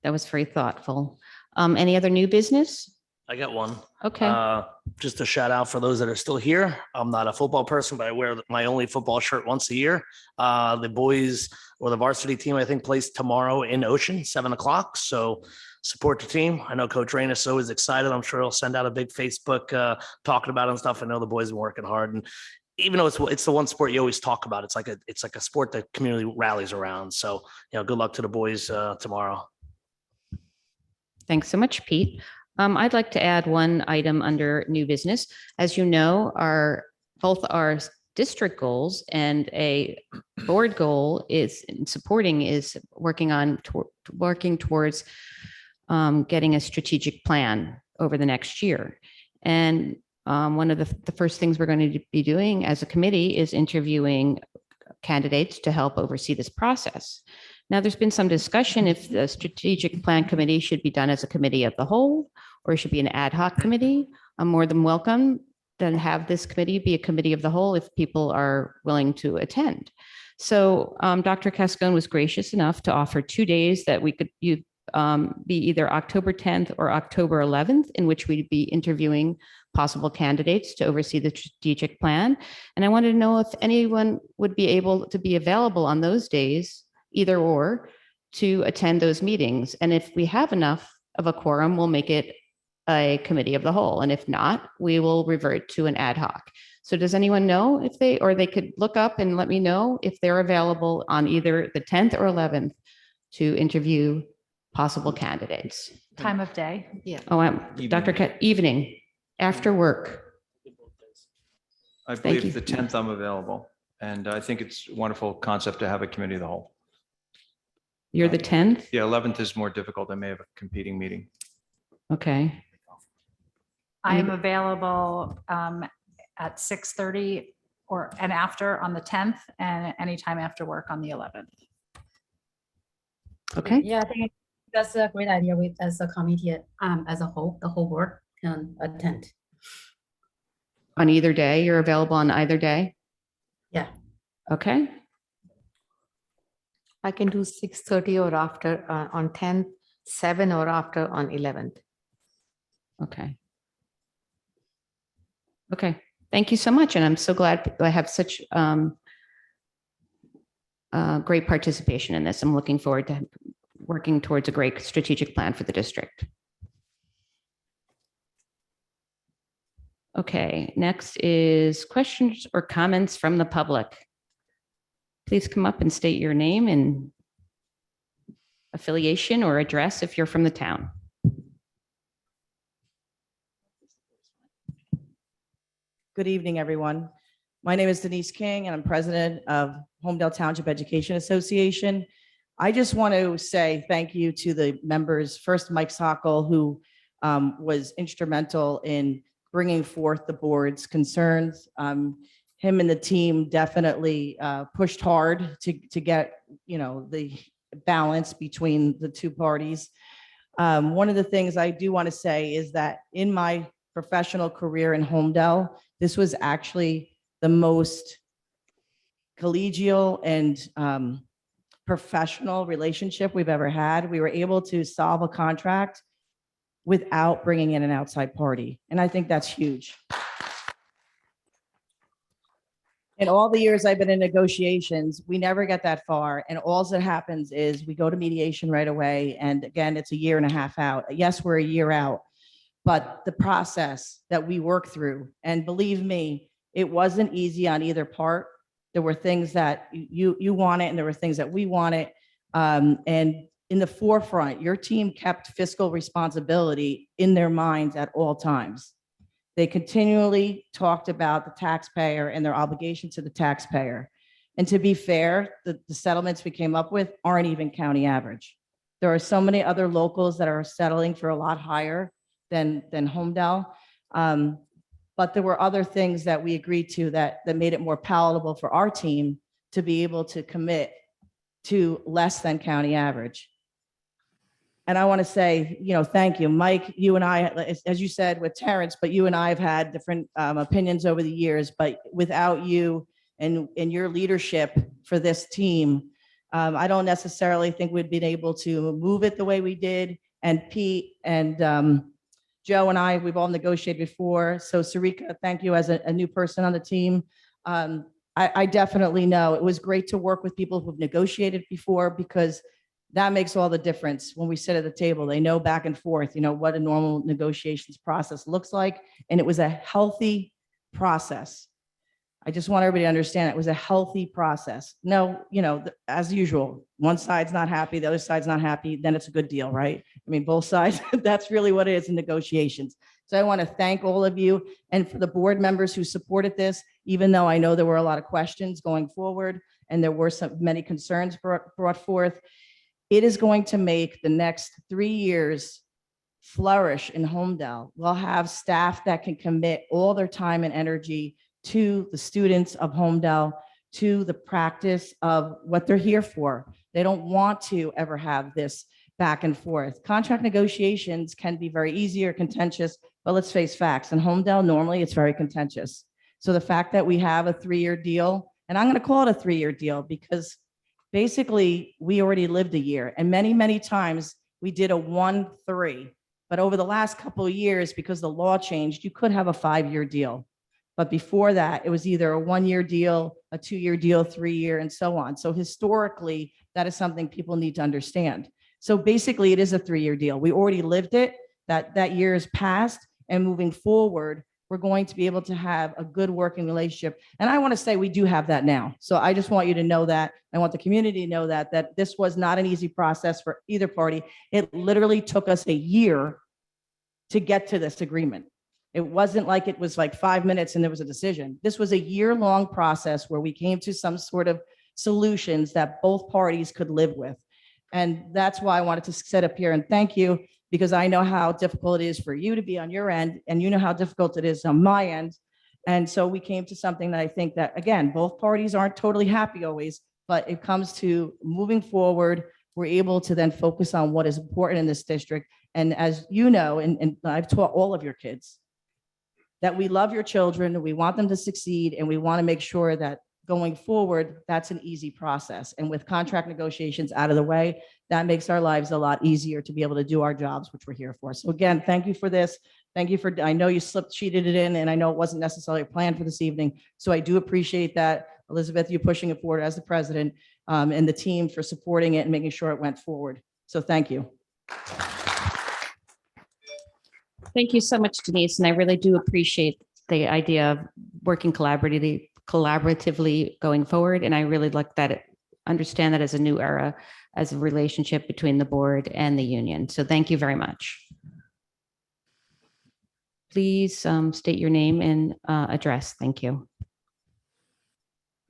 That was very thoughtful. Any other new business? I got one. Okay. Just a shout out for those that are still here. I'm not a football person, but I wear my only football shirt once a year. The boys or the varsity team, I think, plays tomorrow in Ocean, 7:00. So support the team. I know Coach Rain is so excited. I'm sure he'll send out a big Facebook talking about it and stuff. I know the boys have been working hard, and even though it's the one sport you always talk about, it's like a sport that community rallies around. So good luck to the boys tomorrow. Thanks so much, Pete. I'd like to add one item under new business. As you know, both our district goals and a board goal is working towards getting a strategic plan over the next year. And one of the first things we're going to be doing as a committee is interviewing candidates to help oversee this process. Now, there's been some discussion if the strategic plan committee should be done as a committee of the whole, or it should be an ad hoc committee. I'm more than welcome to have this committee be a committee of the whole if people are willing to attend. So Dr. Cuskone was gracious enough to offer 2 days that we could be either October 10th or October 11th, in which we'd be interviewing possible candidates to oversee the strategic plan. And I wanted to know if anyone would be able to be available on those days, either or, to attend those meetings. And if we have enough of a quorum, we'll make it a committee of the whole. And if not, we will revert to an ad hoc. So does anyone know if they could look up and let me know if they're available on either the 10th or 11th to interview possible candidates? Time of day? Yeah. Oh, Dr. Evening, after work. I Thank believe you. the 10th I'm available. And I think it's a wonderful concept to have a committee of the whole. You're the 10th? The 11th is more difficult. I may have a competing meeting. Okay. I am available at 6:30 and after on the 10th and anytime after work on the 11th. Okay. Yeah, I think that's a great idea with as a committee, as a whole, the whole board can attend. On either day, you're available on either day? Yeah. Okay. I can do 6:30 or after on 10th, 7 or after on 11th. Okay. Okay. Thank you so much. And I'm so glad I have such great participation in this. I'm looking forward to working towards a great strategic plan for the district. Okay, next is questions or comments from the public. Please come up and state your name and affiliation or address if you're from the town. Good evening, everyone. My name is Denise King, and I'm president of Homedale Township Education Association. I just want to say thank you to the members. First, Mike Sockel, who was instrumental in bringing forth the board's concerns. Him and the team definitely pushed hard to get, the balance between the two parties. One of the things I do want to say is that in my professional career in Homedale, this was actually the most collegial and professional relationship we've ever had. We were able to solve a contract without bringing in an outside party. And I think that's huge. In all the years I've been in negotiations, we never get that far. And all that happens is we go to mediation right away. And again, it's a year and a half out. Yes, we're a year out, but the process that we work through, and believe me, it wasn't easy on either part. There were things that you wanted and there were things that we wanted. And in the forefront, your team kept fiscal responsibility in their minds at all times. They continually talked about the taxpayer and their obligation to the taxpayer. And to be fair, the settlements we came up with aren't even county average. There are so many other locals that are settling for a lot higher than Homedale. But there were other things that we agreed to that made it more palatable for our team to be able to commit to less than county average. And I want to say, thank you, Mike. You and I, as you said with Terrence, but you and I have had different opinions over the years. But without you and your leadership for this team, I don't necessarily think we'd been able to move it the way we did. And Pete and Joe and I, we've all negotiated before. So Sarika, thank you as a new person on the team. I definitely know it was great to work with people who've negotiated before, because that makes all the difference when we sit at the table. They know back and forth, what a normal negotiations process looks like. And it was a healthy process. I just want everybody to understand it was a healthy process. No, as usual, one side's not happy, the other side's not happy, then it's a good deal, right? I mean, both sides, that's really what it is in negotiations. So I want to thank all of you and for the board members who supported this, even though I know there were a lot of questions going forward and there were many concerns brought forth. It is going to make the next 3 years flourish in Homedale. We'll have staff that can commit all their time and energy to the students of Homedale, to the practice of what they're here for. They don't want to ever have this back and forth. Contract negotiations can be very easy or contentious, but let's face facts. In Homedale, normally it's very contentious. So the fact that we have a 3-year deal, and I'm going to call it a 3-year deal because basically we already lived a year, and many, many times we did a 1-3. But over the last couple of years, because the law changed, you could have a 5-year deal. But before that, it was either a 1-year deal, a 2-year deal, 3-year, and so on. So historically, that is something people need to understand. So basically, it is a 3-year deal. We already lived it. that year is past, and moving forward, we're going to be able to have a good working relationship. And I want to say we do have that now. So I just want you to know that. I want the community to know that this was not an easy process for either party. It literally took us a year to get to this agreement. It wasn't like it was like 5 minutes and there was a decision. This was a year-long process where we came to some sort of solutions that both parties could live with. And that's why I wanted to sit up here and thank you, because I know how difficult it is for you to be on your end, and you know how difficult it is on my end. And so we came to something that I think that, again, both parties aren't totally happy always, but it comes to moving forward, we're able to then focus on what is important in this district. And as you know, and I've taught all of your kids, that we love your children, we want them to succeed, and we want to make sure that going forward, that's an easy process. And with contract negotiations out of the way, that makes our lives a lot easier to be able to do our jobs, which we're here for. So again, thank you for this. Thank you for, I know you sheeted it in, and I know it wasn't necessarily planned for this evening. So I do appreciate that. Elizabeth, you pushing it forward as the president, and the team for supporting it and making sure it went forward. So thank you. Thank you so much, Denise. And I really do appreciate the idea of working collaboratively going forward. And I really like that, understand that as a new era, as a relationship between the board and the union. So thank you very much. Please state your name and address. Thank you.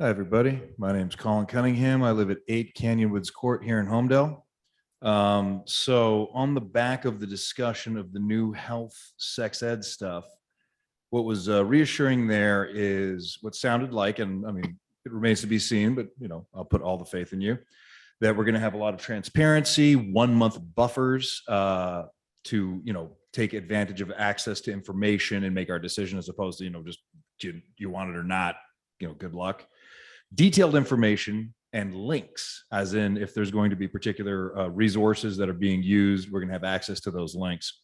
Hi, everybody. My name is Colin Cunningham. I live at 8 Canyonwoods Court here in Homedale. So on the back of the discussion of the new health sex ed stuff, what was reassuring there is what sounded like, and I mean, it remains to be seen, but I'll put all the faith in you, that we're going to have a lot of transparency, 1 month buffers to, take advantage of access to information and make our decision, as opposed to, just you want it or not, good luck. Detailed information and links, as in if there's going to be particular resources that are being used, we're going to have access to those links.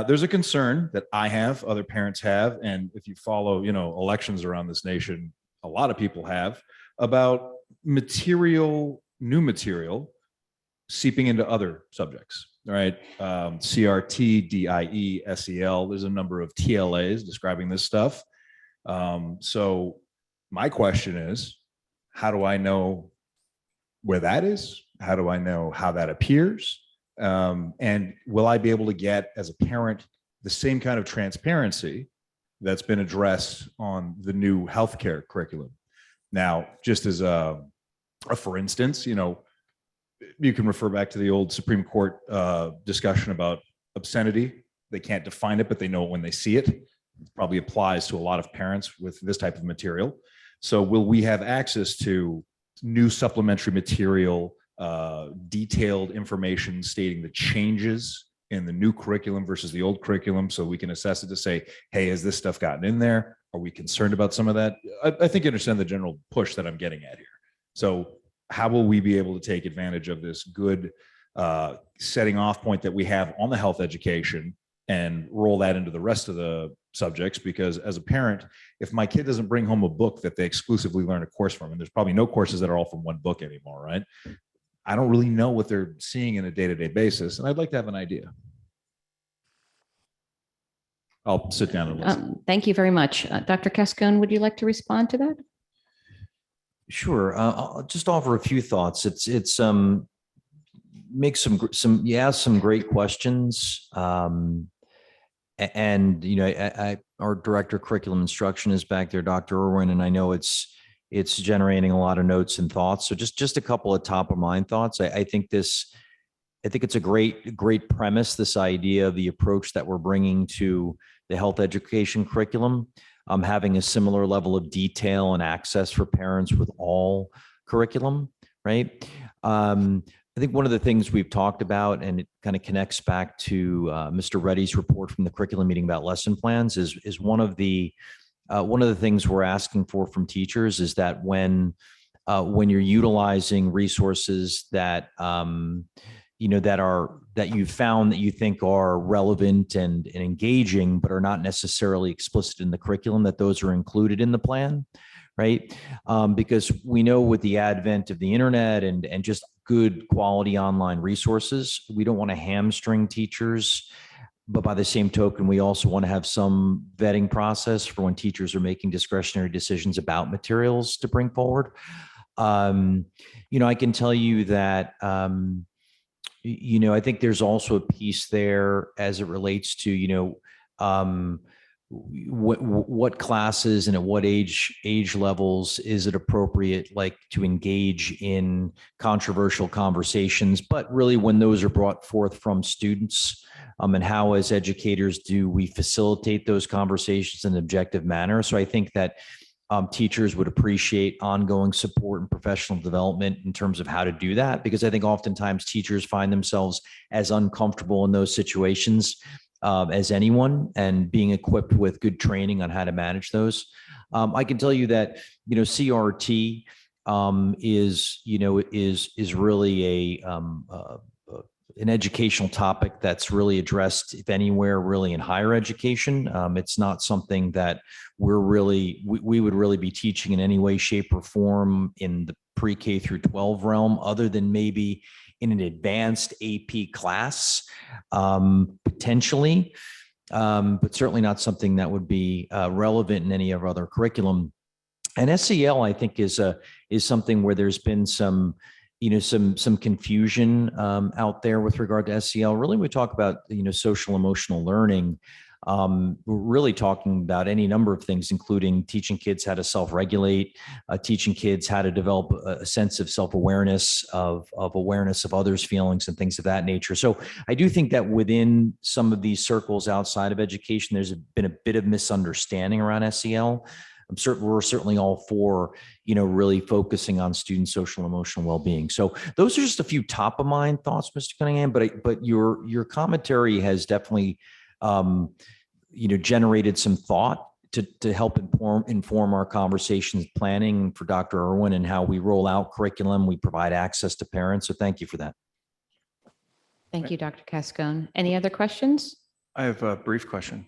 There's a concern that I have, other parents have, and if you follow, elections around this nation, a lot of people have, about new material seeping into other subjects, right? CRT, DIE, SEL, there's a number of TLAs describing this stuff. So my question is, how do I know where that is? How do I know how that appears? And will I be able to get, as a parent, the same kind of transparency that's been addressed on the new healthcare curriculum? Now, just as a for instance, you can refer back to the old Supreme Court discussion about obscenity. They can't define it, but they know it when they see it. It probably applies to a lot of parents with this type of material. So will we have access to new supplementary material, detailed information stating the changes in the new curriculum versus the old curriculum, so we can assess it to say, hey, has this stuff gotten in there? Are we concerned about some of that? I think you understand the general push that I'm getting at here. So how will we be able to take advantage of this good setting off point that we have on the health education and roll that into the rest of the subjects? Because as a parent, if my kid doesn't bring home a book that they exclusively learn a course from, and there's probably no courses that are all from one book anymore, right? I don't really know what they're seeing in a day-to-day basis, and I'd like to have an idea. I'll sit down and listen. Thank you very much. Dr. Cascone, would you like to respond to that? Sure. I'll just offer a few thoughts. It's make you ask some great questions. And our director of curriculum instruction is back there, Dr. Irwin, and I know it's generating a lot of notes and thoughts. So just a couple of top of mind thoughts. I think it's a great premise, this idea of the approach that we're bringing to the health education curriculum, having a similar level of detail and access for parents with all curriculum, right? I think one of the things we've talked about, and it kind of connects back to Mr. Reddy's report from the curriculum meeting about lesson plans, is one of the things we're asking for from teachers is that when you're utilizing resources that that you found that you think are relevant and engaging, but are not necessarily explicit in the curriculum, that those are included in the plan, right? Because we know with the advent of the internet and just good quality online resources, we don't want to hamstring teachers But by the same token, we also want to have some vetting process for when teachers are making discretionary decisions about materials to bring forward. I can tell you that, I think there's also a piece there as it relates to, what classes and at what age levels is it appropriate, like, to engage in controversial conversations, but really when those are brought forth from students, and how as educators do we facilitate those conversations in an objective manner. So I think that teachers would appreciate ongoing support and professional development in terms of how to do that, because I think oftentimes teachers find themselves as uncomfortable in those situations as anyone, and being equipped with good training on how to manage those. I can tell you that, CRT is really an educational topic that's really addressed, if anywhere, really in higher education. It's not something that we would really be teaching in any way, shape, or form in the pre-K through 12 realm, other than maybe in an advanced AP class, potentially, but certainly not something that would be relevant in any of our other curriculum. And SEL, I think, is something where there's been some confusion out there with regard to SEL. Really, we talk about, social emotional learning. We're really talking about any number of things, including teaching kids how to self-regulate, teaching kids how to develop a sense of self-awareness, of awareness of others' feelings and things of that nature. So I do think that within some of these circles outside of education, there's been a bit of misunderstanding around SEL. We're certainly all for, really focusing on student social emotional well-being. So those are just a few top of mind thoughts, Mr. Cunningham, but your commentary has definitely, generated some thought to help inform our conversations planning for Dr. Irwin and how we roll out curriculum. We provide access to parents. So thank you for that. Thank you, Dr. Cascone. Any other questions? I have a brief question.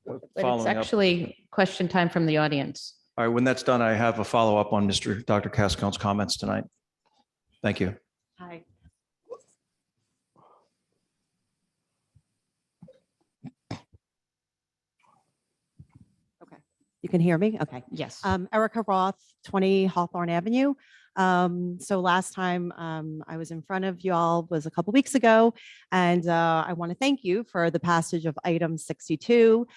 But it's Following up. actually question time from the audience. All right, when that's done, I have a follow-up on Dr. Cascone's comments tonight. Thank you. Hi. You can hear me? Okay. Yes. Erica Roth, 20 Hawthorne Avenue. So last time I was in front of you all was a couple weeks ago, and I want to thank you for the passage of item 62.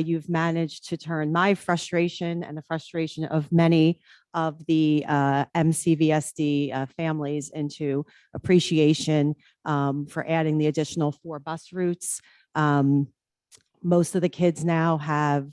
You've managed to turn my frustration and the frustration of many of the MCVSD families into appreciation for adding the additional 4 bus routes. Most of the kids now have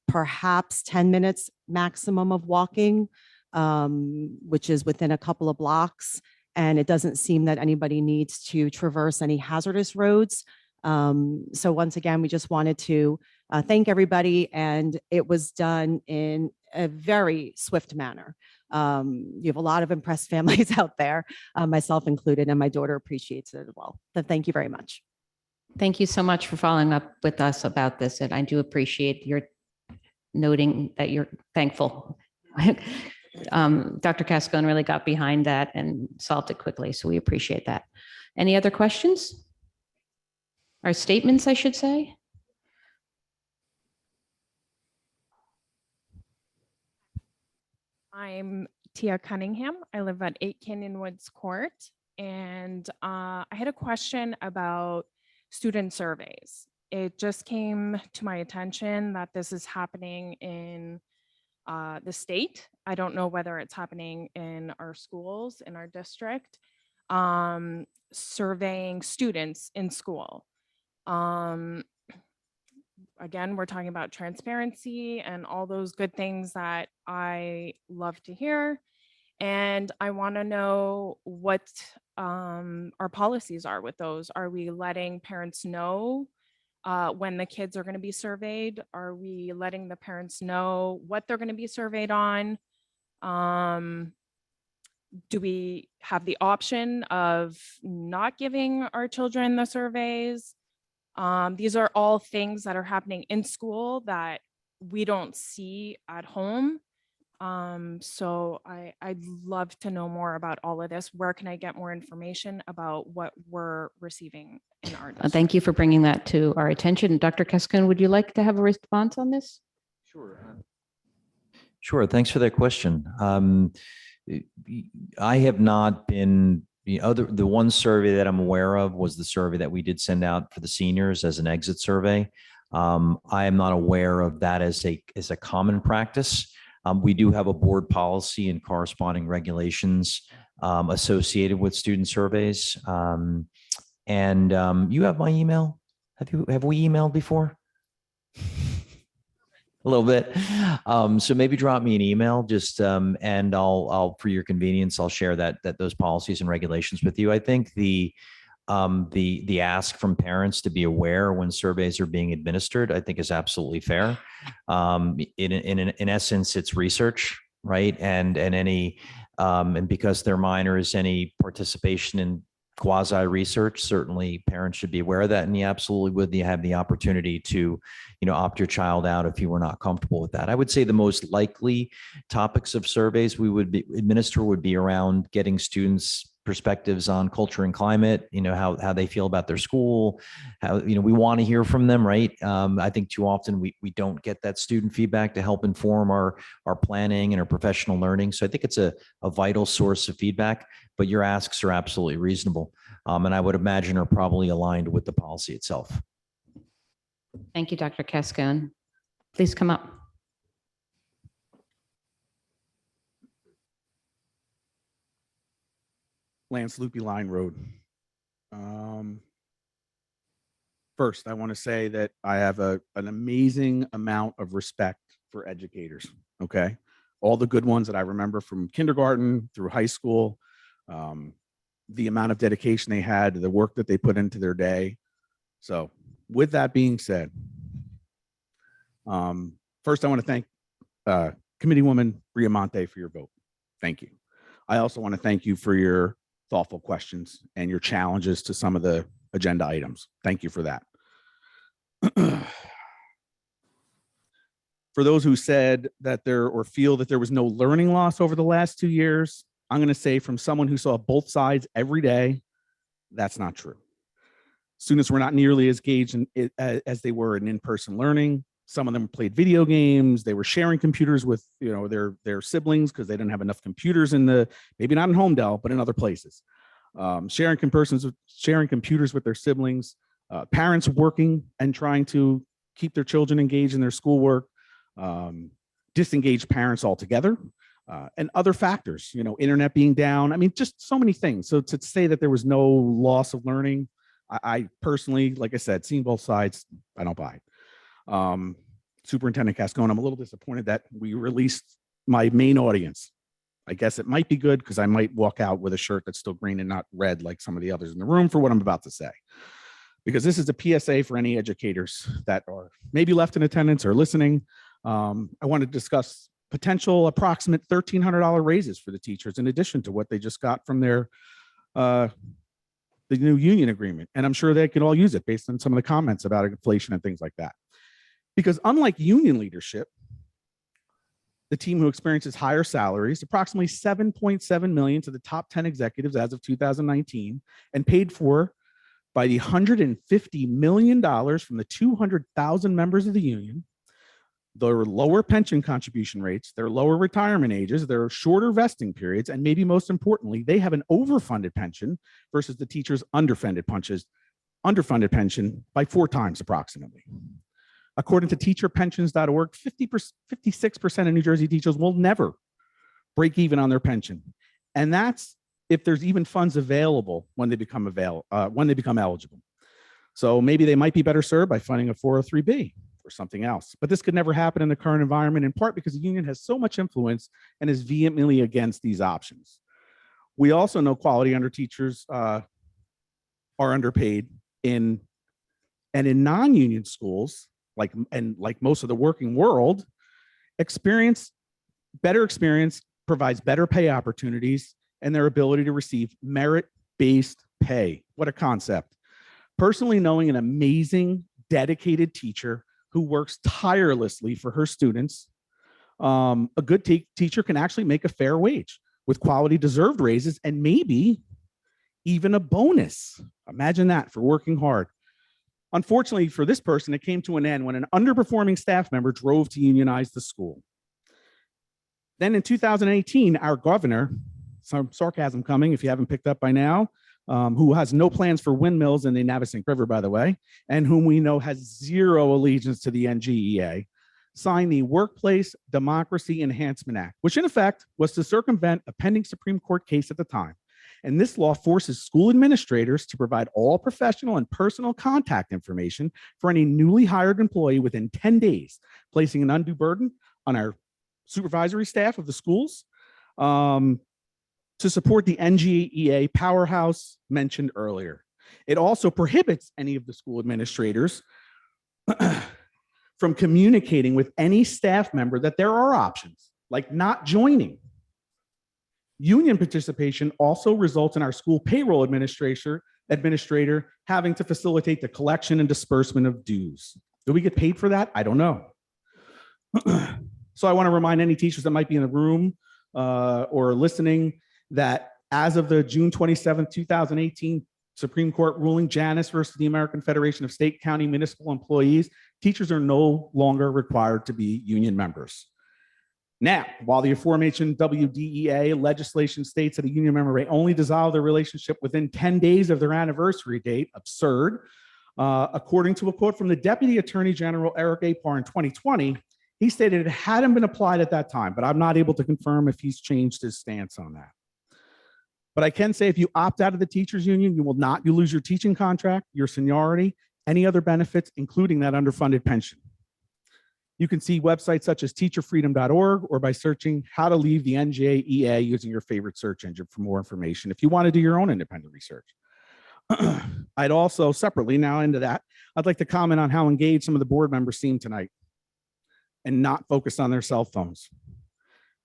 perhaps 10 minutes maximum of walking, which is within a couple of blocks. And it doesn't seem that anybody needs to traverse any hazardous roads. So once again, we just wanted to thank everybody, and it was done in a very swift manner. You have a lot of impressed families out there, myself included, and my daughter appreciates it as well. So thank you very much. Thank you so much for following up with us about this, and I do appreciate your noting that you're thankful. Dr. Cascone really got behind that and solved it quickly, so we appreciate that. Any other questions? Or statements, I should say? I'm Tia Cunningham. I live at 8 Canyon Woods Court, and I had a question about student surveys. It just came to my attention that this is happening in the state. I don't know whether it's happening in our schools, in our district, surveying students in school. Again, we're talking about transparency and all those good things that I love to hear. And I want to know what our policies are with those. Are we letting parents know when the kids are going to be surveyed? Are we letting the parents know what they're going to be surveyed on? Do we have the option of not giving our children the surveys? These are all things that are happening in school that we don't see at home. So I'd love to know more about all of this. Where can I get more information about what we're receiving in our district? Thank you for bringing that to our attention. Dr. Keskin, would you like to have a response on this? Sure. Thanks for that question. I have not been, the one survey that I'm aware of was the survey that we did send out for the seniors as an exit survey. I am not aware of that as a common practice. We do have a board policy and corresponding regulations associated with student surveys. You have my email? Have we emailed before? A little bit. So maybe drop me an email just and I'll for your convenience, I'll share those policies and regulations with you. I think the ask from parents to be aware when surveys are being administered, I think is absolutely fair. In essence, it's research, right? And because they're minors, any participation in quasi research, certainly parents should be aware of that. And you absolutely would have the opportunity to, opt your child out if you were not comfortable with that. I would say the most likely topics of surveys we would administer would be around getting students' perspectives on culture and climate, how they feel about their school, how, we want to hear from them, right? I think too often we don't get that student feedback to help inform our planning and our professional learning. So I think it's a vital source of feedback, but your asks are absolutely reasonable. And I would imagine are probably aligned with the policy itself. Thank you, Dr. Keskin. Please come up. Lance Loopy Line Road. First, I want to say that I have an amazing amount of respect for educators. Okay. All the good ones that I remember from kindergarten through high school, the amount of dedication they had, the work that they put into their day. So with that being said, first I want to thank Committeewoman Riamonte for your vote. Thank you. I also want to thank you for your thoughtful questions and your challenges to some of the agenda items. Thank you for that. For those who said that or feel that there was no learning loss over the last 2 years, I'm going to say from someone who saw both sides every day, that's not true. Students were not nearly as engaged as they were in in-person learning. Some of them played video games. They were sharing computers with their siblings because they didn't have enough computers maybe not in Homedale, but in other places. Sharing computers with their siblings, parents working and trying to keep their children engaged in their schoolwork, disengaged parents altogether, and other factors, internet being down. I mean, just so many things. So to say that there was no loss of learning, I personally, like I said, seeing both sides, I don't buy it. Superintendent Cascone, I'm a little disappointed that we released my main audience. I guess it might be good because I might walk out with a shirt that's still green and not red like some of the others in the room for what I'm about to say. Because this is a PSA for any educators that are maybe left in attendance or listening. I want to discuss potential approximate $1,300 raises for the teachers in addition to what they just got from their the new union agreement. And I'm sure they can all use it based on some of the comments about inflation and things like that. Because unlike union leadership, the team who experiences higher salaries, approximately $7.7 million to the top 10 executives as of 2019, and paid for by the $150 million from the 200,000 members of the union, their lower pension contribution rates, their lower retirement ages, their shorter vesting periods, and maybe most importantly, they have an overfunded pension versus the teachers' underfunded pension by 4 times approximately. According to teacherpensions.org, 56% of New Jersey teachers will never break even on their pension. And that's if there's even funds available when they become eligible. So maybe they might be better served by funding a 403B or something else. But this could never happen in the current environment, in part because the union has so much influence and is vehemently against these options. We also know quality under teachers are underpaid in non-union schools, like most of the working world, better experience provides better pay opportunities and their ability to receive merit-based pay. What a concept. Personally knowing an amazing, dedicated teacher who works tirelessly for her students, A good teacher can actually make a fair wage with quality deserved raises and maybe even a bonus. Imagine that, for working hard. Unfortunately for this person, it came to an end when an underperforming staff member drove to unionize the school. Then in 2018, our governor, some sarcasm coming if you haven't picked up by now, who has no plans for windmills in the Navasink River, by the way, and whom we know has zero allegiance to the NGEA, signed the Workplace Democracy Enhancement Act, which in effect was to circumvent a pending Supreme Court case at the time. And this law forces school administrators to provide all professional and personal contact information for any newly hired employee within 10 days, placing an undue burden on our supervisory staff of the schools to support the NGEA powerhouse mentioned earlier. It also prohibits any of the school administrators from communicating with any staff member that there are options, like not joining. Union participation also results in our school payroll administrator having to facilitate the collection and disbursement of dues. Do we get paid for that? I don't know. So I want to remind any teachers that might be in the room or listening that as of the June 27, 2018 Supreme Court ruling, Janus versus the American Federation of State, County, Municipal Employees, teachers are no longer required to be union members. Now, while the aforementioned WDEA legislation states that a union member may only dissolve their relationship within 10 days of their anniversary date, absurd, according to a quote from the Deputy Attorney General Eric Apar in 2020, he stated it hadn't been applied at that time, but I'm not able to confirm if he's changed his stance on that. But I can say if you opt out of the teachers union, you lose your teaching contract, your seniority, any other benefits, including that underfunded pension. You can see websites such as teacherfreedom.org or by searching how to leave the NJEA using your favorite search engine for more information if you want to do your own independent research. I'd also separately, now into that, I'd like to comment on how engaged some of the board members seem tonight and not focused on their cell phones.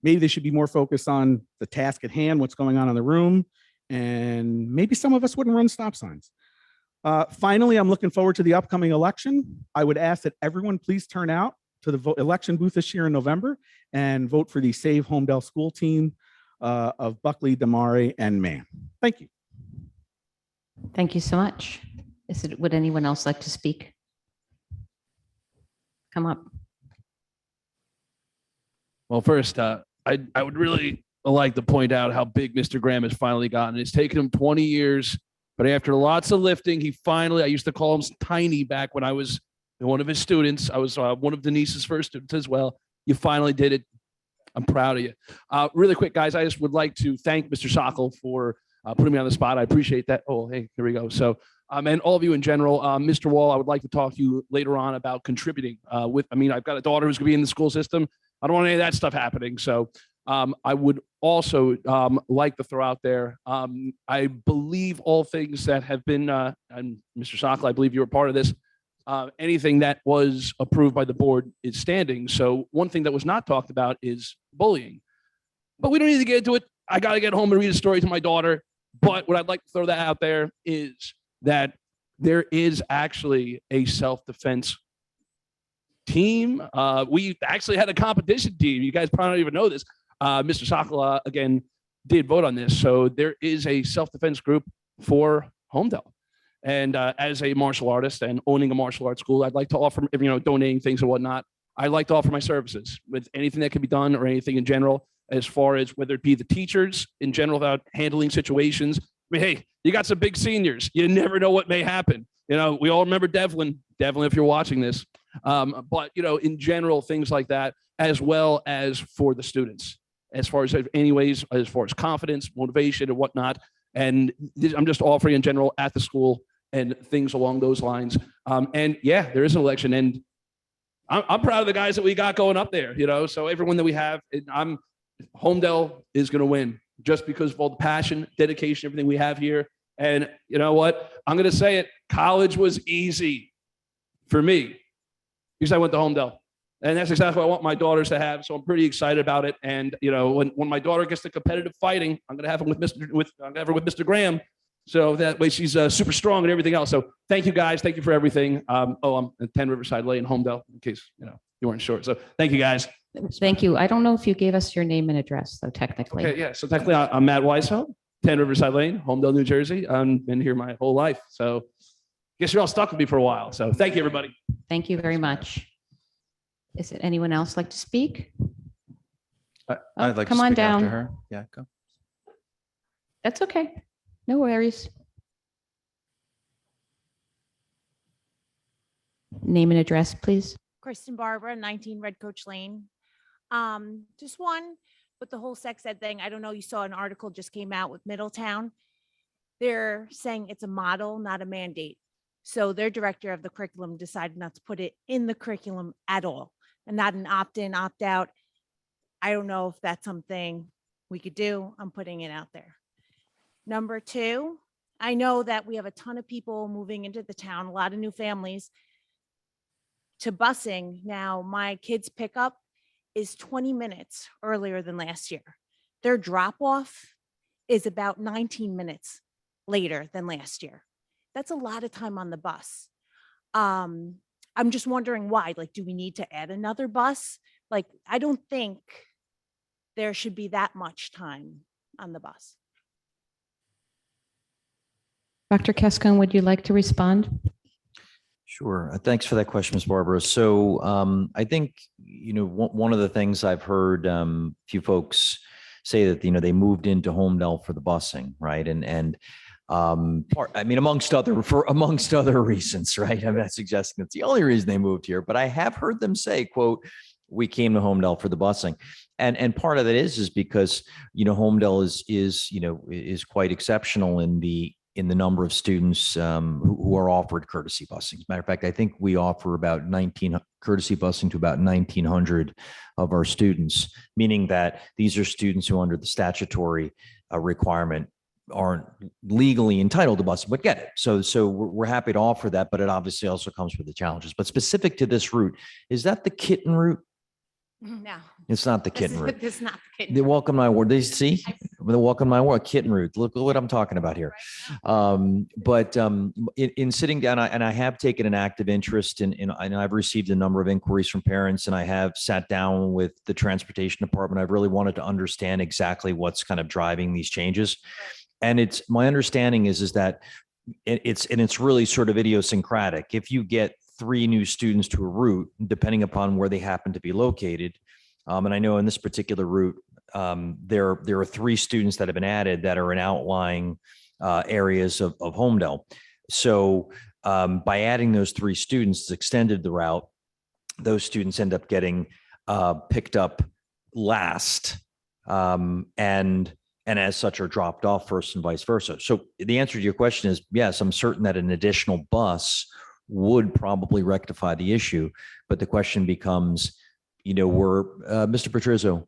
Maybe they should be more focused on the task at hand, what's going on in the room, and maybe some of us wouldn't run stop signs. Finally, I'm looking forward to the upcoming election. I would ask that everyone please turn out to the election booth this year in November and vote for the Save Homedale School team of Buckley, Damari, and Mann. Thank you. Thank you so much. Would anyone else like to speak? Come up. Well, first, I would really like to point out how big Mr. Graham has finally gotten. It's taken him 20 years, but after lots of lifting, I used to call him tiny back when I was one of his students. I was one of Denise's first students as well. You finally did it. I'm proud of you. Really quick, guys, I just would like to thank Mr. Sokol for putting me on the spot. I appreciate that. Oh, hey, here we go. So, and all of you in general, Mr. Wall, I would like to talk to you later on about contributing I've got a daughter who's gonna be in the school system. I don't want any of that stuff happening. So I would also like to throw out there, I believe all things that have been, and Mr. Sokol, I believe you were part of this, anything that was approved by the board is standing. So one thing that was not talked about is bullying, but we don't need to get into it. I got to get home and read a story to my daughter. But what I'd like to throw that out there is that there is actually a self-defense team. We actually had a competition team. You guys probably don't even know this. Mr. Sokol, again, did vote on this. So there is a self-defense group for Homedale. And as a martial artist and owning a martial arts school, I'd like to offer, donating things and whatnot. I'd like to offer my services with anything that can be done or anything in general, as far as whether it be the teachers in general about handling situations. I mean, hey, you got some big seniors. You never know what may happen. We all remember Devlin, if you're watching this. But, in general, things like that, as well as for the students, as far as confidence, motivation and whatnot. And I'm just offering in general at the school and things along those lines. And yeah, there is an election, and I'm proud of the guys that we got going up there, so everyone that we have, Homedale is going to win just because of all the passion, dedication, everything we have here. And you know what? I'm going to say it. College was easy for me because I went to Homedale. And that's exactly what I want my daughters to have. So I'm pretty excited about it. And when my daughter gets to competitive fighting, I'm going to have her with Mr. Graham. So that way she's super strong and everything else. So thank you guys. Thank you for everything. I'm at 10 Riverside Lane, Homedale, in case you weren't sure. So thank you guys. Thank you. I don't know if you gave us your name and address, though, technically. Okay, yeah. So technically, I'm Matt Weishaupt, 10 Riverside Lane, Homedale, New Jersey. I've been here my whole life. So I guess you're all stuck with me for a while. So thank you, everybody. Thank you very much. Is it anyone else like to speak? I'd like to come on speak after down. her. Yeah, go. That's okay. No worries. Name and address, please. Kristen Barbara, 19 Red Coach Lane. Just one with the whole sex ed thing. I don't know, you saw an article just came out with Middletown. They're saying it's a model, not a mandate. So their director of the curriculum decided not to put it in the curriculum at all and not an opt-in, opt-out. I don't know if that's something we could do. I'm putting it out there. Number two, I know that we have a ton of people moving into the town, a lot of new families. To busing, now my kids' pickup is 20 minutes earlier than last year. Their drop-off is about 19 minutes later than last year. That's a lot of time on the bus. I'm just wondering why. Like, do we need to add another bus? Like, I don't think there should be that much time on the bus. Dr. Kescon, would you like to respond? Sure. Thanks for that question, Ms. Barbara. So I think, one of the things I've heard a few folks say that, they moved into Homedale for the busing, right? Amongst other reasons, right? I'm not suggesting that's the only reason they moved here, but I have heard them say, quote, we came to Homedale for the busing. And part of that is because, Homedale is quite exceptional in the number of students who are offered courtesy busing. As a matter of fact, I think we offer about 19 courtesy busing to about 1,900 of our students, meaning that these are students who under the statutory requirement aren't legally entitled to busing, but get it. So we're happy to offer that, but it obviously also comes with the challenges. But specific to this route, is that the kitten route? No. It's not the kitten route. It's not the kitten. The welcome my word. They see the welcome my word kitten route. Look what I'm talking about here. But in sitting down, and I have taken an active interest in, and I've received a number of inquiries from parents, and I have sat down with the transportation department. I've really wanted to understand exactly what's kind of driving these changes. And it's my understanding is that it's really sort of idiosyncratic. If you get 3 new students to a route, depending upon where they happen to be located. And I know in this particular route, there are 3 students that have been added that are in outlying areas of Homedale. So by adding those 3 students, it's extended the route. Those students end up getting picked up last and as such are dropped off first and vice versa. So the answer to your question is yes, I'm certain that an additional bus would probably rectify the issue. But the question becomes, Mr. Patrizio,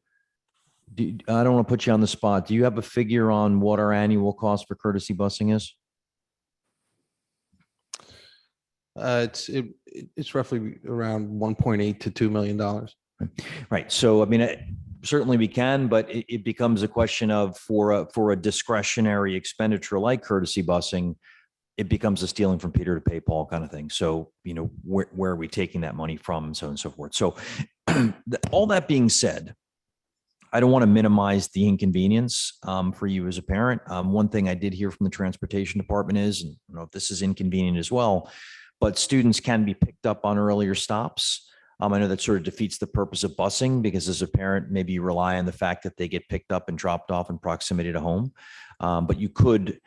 I don't want to put you on the spot. Do you have a figure on what our annual cost for courtesy busing is? It's roughly around $1.8 to $2 million. Right. So, certainly we can, but it becomes a question of for a discretionary expenditure like courtesy busing, it becomes a stealing from Peter to pay Paul kind of thing. So, where are we taking that money from and so on and so forth. So all that being said, I don't want to minimize the inconvenience for you as a parent. One thing I did hear from the transportation department is, and I don't know if this is inconvenient as well, but students can be picked up on earlier stops. I know that sort of defeats the purpose of busing because as a parent, maybe you rely on the fact that they get picked up and dropped off in proximity to home. But you could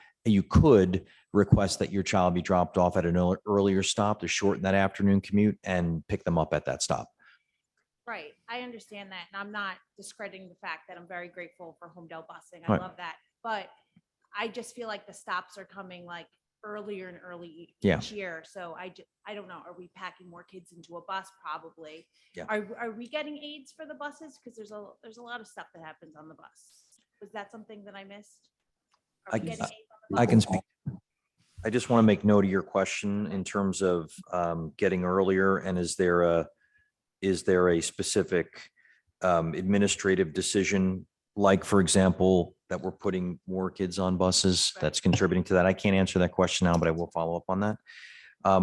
request that your child be dropped off at an earlier stop to shorten that afternoon commute and pick them up at that stop. Right. I understand that. And I'm not discrediting the fact that I'm very grateful for Homedale busing. I Right. love that. But I just feel like the stops are coming like earlier and early Yeah. each year. So I don't know. Are we packing more kids into a bus? Probably. Yeah. Are we getting aids for the buses? Because there's a lot of stuff that happens on the bus. Was that something that I missed? Are we getting aids on the I can bus? speak. I just want to make note of your question in terms of getting earlier. And is there a specific administrative decision, like, for example, that we're putting more kids on buses that's contributing to that? I can't answer that question now, but I will follow up on that.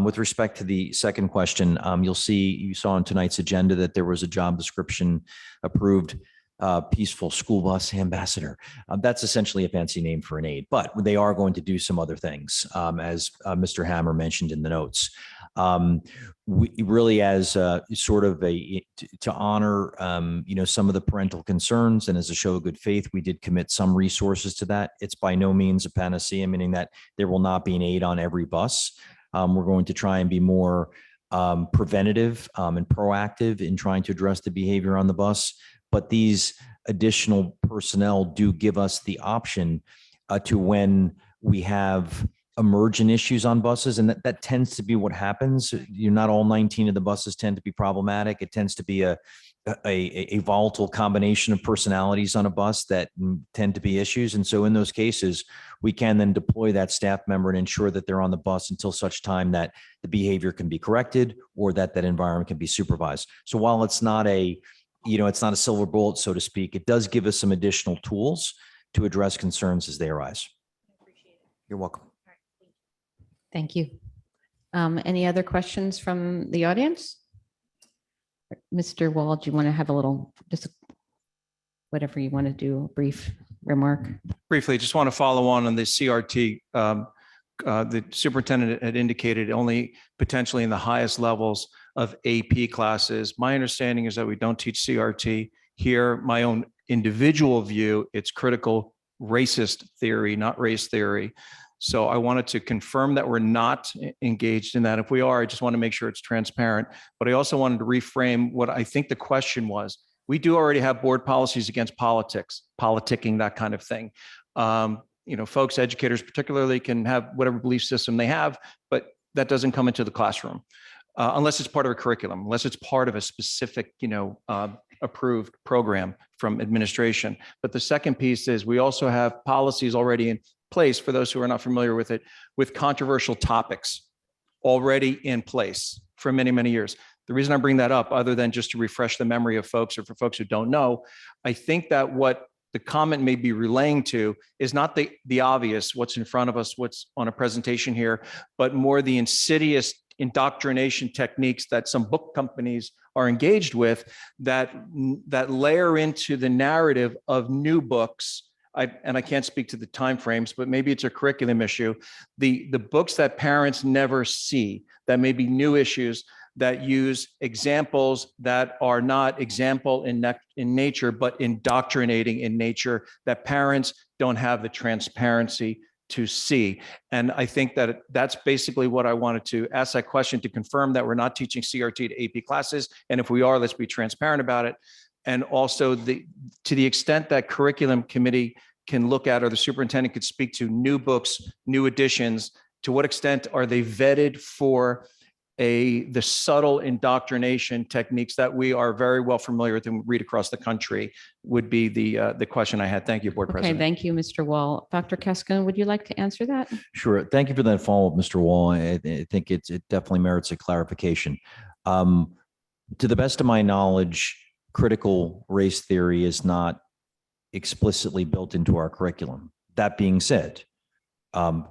With respect to the second question, you saw on tonight's agenda that there was a job description approved, peaceful school bus ambassador. That's essentially a fancy name for an aide, but they are going to do some other things, as Mr. Hammer mentioned in the notes. We really, as sort of to honor, some of the parental concerns, and as a show of good faith, we did commit some resources to that. It's by no means a panacea, meaning that there will not be an aide on every bus. We're going to try and be more preventative and proactive in trying to address the behavior on the bus. But these additional personnel do give us the option to, when we have emergent issues on buses, and that tends to be what happens. Not all 19 of the buses tend to be problematic. It tends to be a volatile combination of personalities on a bus that tend to be issues. And so in those cases, we can then deploy that staff member and ensure that they're on the bus until such time that the behavior can be corrected or that environment can be supervised. So while it's not it's not a silver bullet, so to speak, it does give us some additional tools to address concerns as they arise. You're welcome. Thank you. Any other questions from the audience? Mr. Wall, do you want to have just whatever you want to do, a brief remark? Briefly, just want to follow on the CRT. The superintendent had indicated only potentially in the highest levels of AP classes. My understanding is that we don't teach CRT here. My own individual view, it's critical racist theory, not race theory. So I wanted to confirm that we're not engaged in that. If we are, I just want to make sure it's transparent. But I also wanted to reframe what I think the question was. We do already have board policies against politicking, that kind of thing. Folks, educators particularly, can have whatever belief system they have, but that doesn't come into the classroom unless it's part of a curriculum, unless it's part of a specific, approved program from administration. But the second piece is we also have policies already in place, for those who are not familiar with it, with controversial topics already in place for many, many years. The reason I bring that up, other than just to refresh the memory of folks, or for folks who don't know, I think that what the comment may be relaying to is not the obvious, what's in front of us, what's on a presentation here, but more the insidious indoctrination techniques that some book companies are engaged with that layer into the narrative of new books. I can't speak to the timeframes, but maybe it's a curriculum issue. The books that parents never see, that may be new issues, that use examples that are not example in nature, but indoctrinating in nature, that parents don't have the transparency to see. And I think that that's basically what I wanted to ask that question, to confirm that we're not teaching CRT to AP classes. And if we are, let's be transparent about it. And also, to the extent that curriculum committee can look at, or the superintendent could speak to, new books, new editions, to what extent are they vetted for the subtle indoctrination techniques that we are very well familiar with and read across the country, would be the question I had. Thank you, Board President. Okay, thank you, Mr. Wall. Dr. Cascone, would you like to answer that? Sure. Thank you for that follow-up, Mr. Wall. I think it definitely merits a clarification. To the best of my knowledge, critical race theory is not explicitly built into our curriculum. That being said,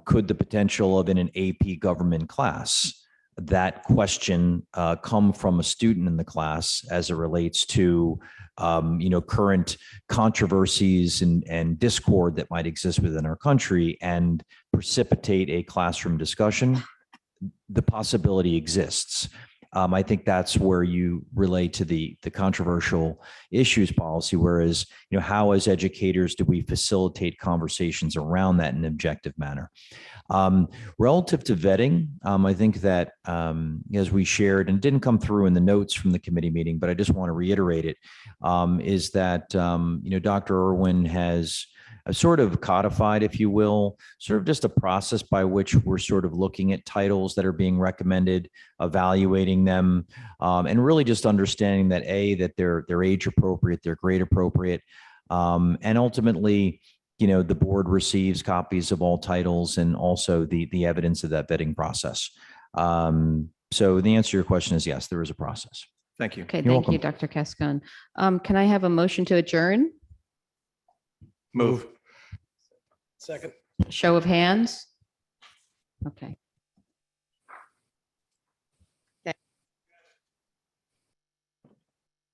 could the potential of in an AP government class, that question come from a student in the class as it relates to current controversies and discord that might exist within our country, and precipitate a classroom discussion? The possibility exists. I think that's where you relate to the controversial issues policy, whereas, how as educators do we facilitate conversations around that in an objective manner? Relative to vetting, I think that as we shared, and didn't come through in the notes from the committee meeting, but I just want to reiterate it, is that, Dr. Irwin has sort of codified, if you will, sort of just a process by which we're sort of looking at titles that are being recommended, evaluating them, and really just understanding that that they're age appropriate, they're grade appropriate, and ultimately, the board receives copies of all titles and also the evidence of that vetting process. So the answer to your question is yes, there is a process. Thank you. Okay, You're thank welcome. you, Dr. Cascone. Can I have a motion to adjourn? Move. Second. Show of hands. Okay.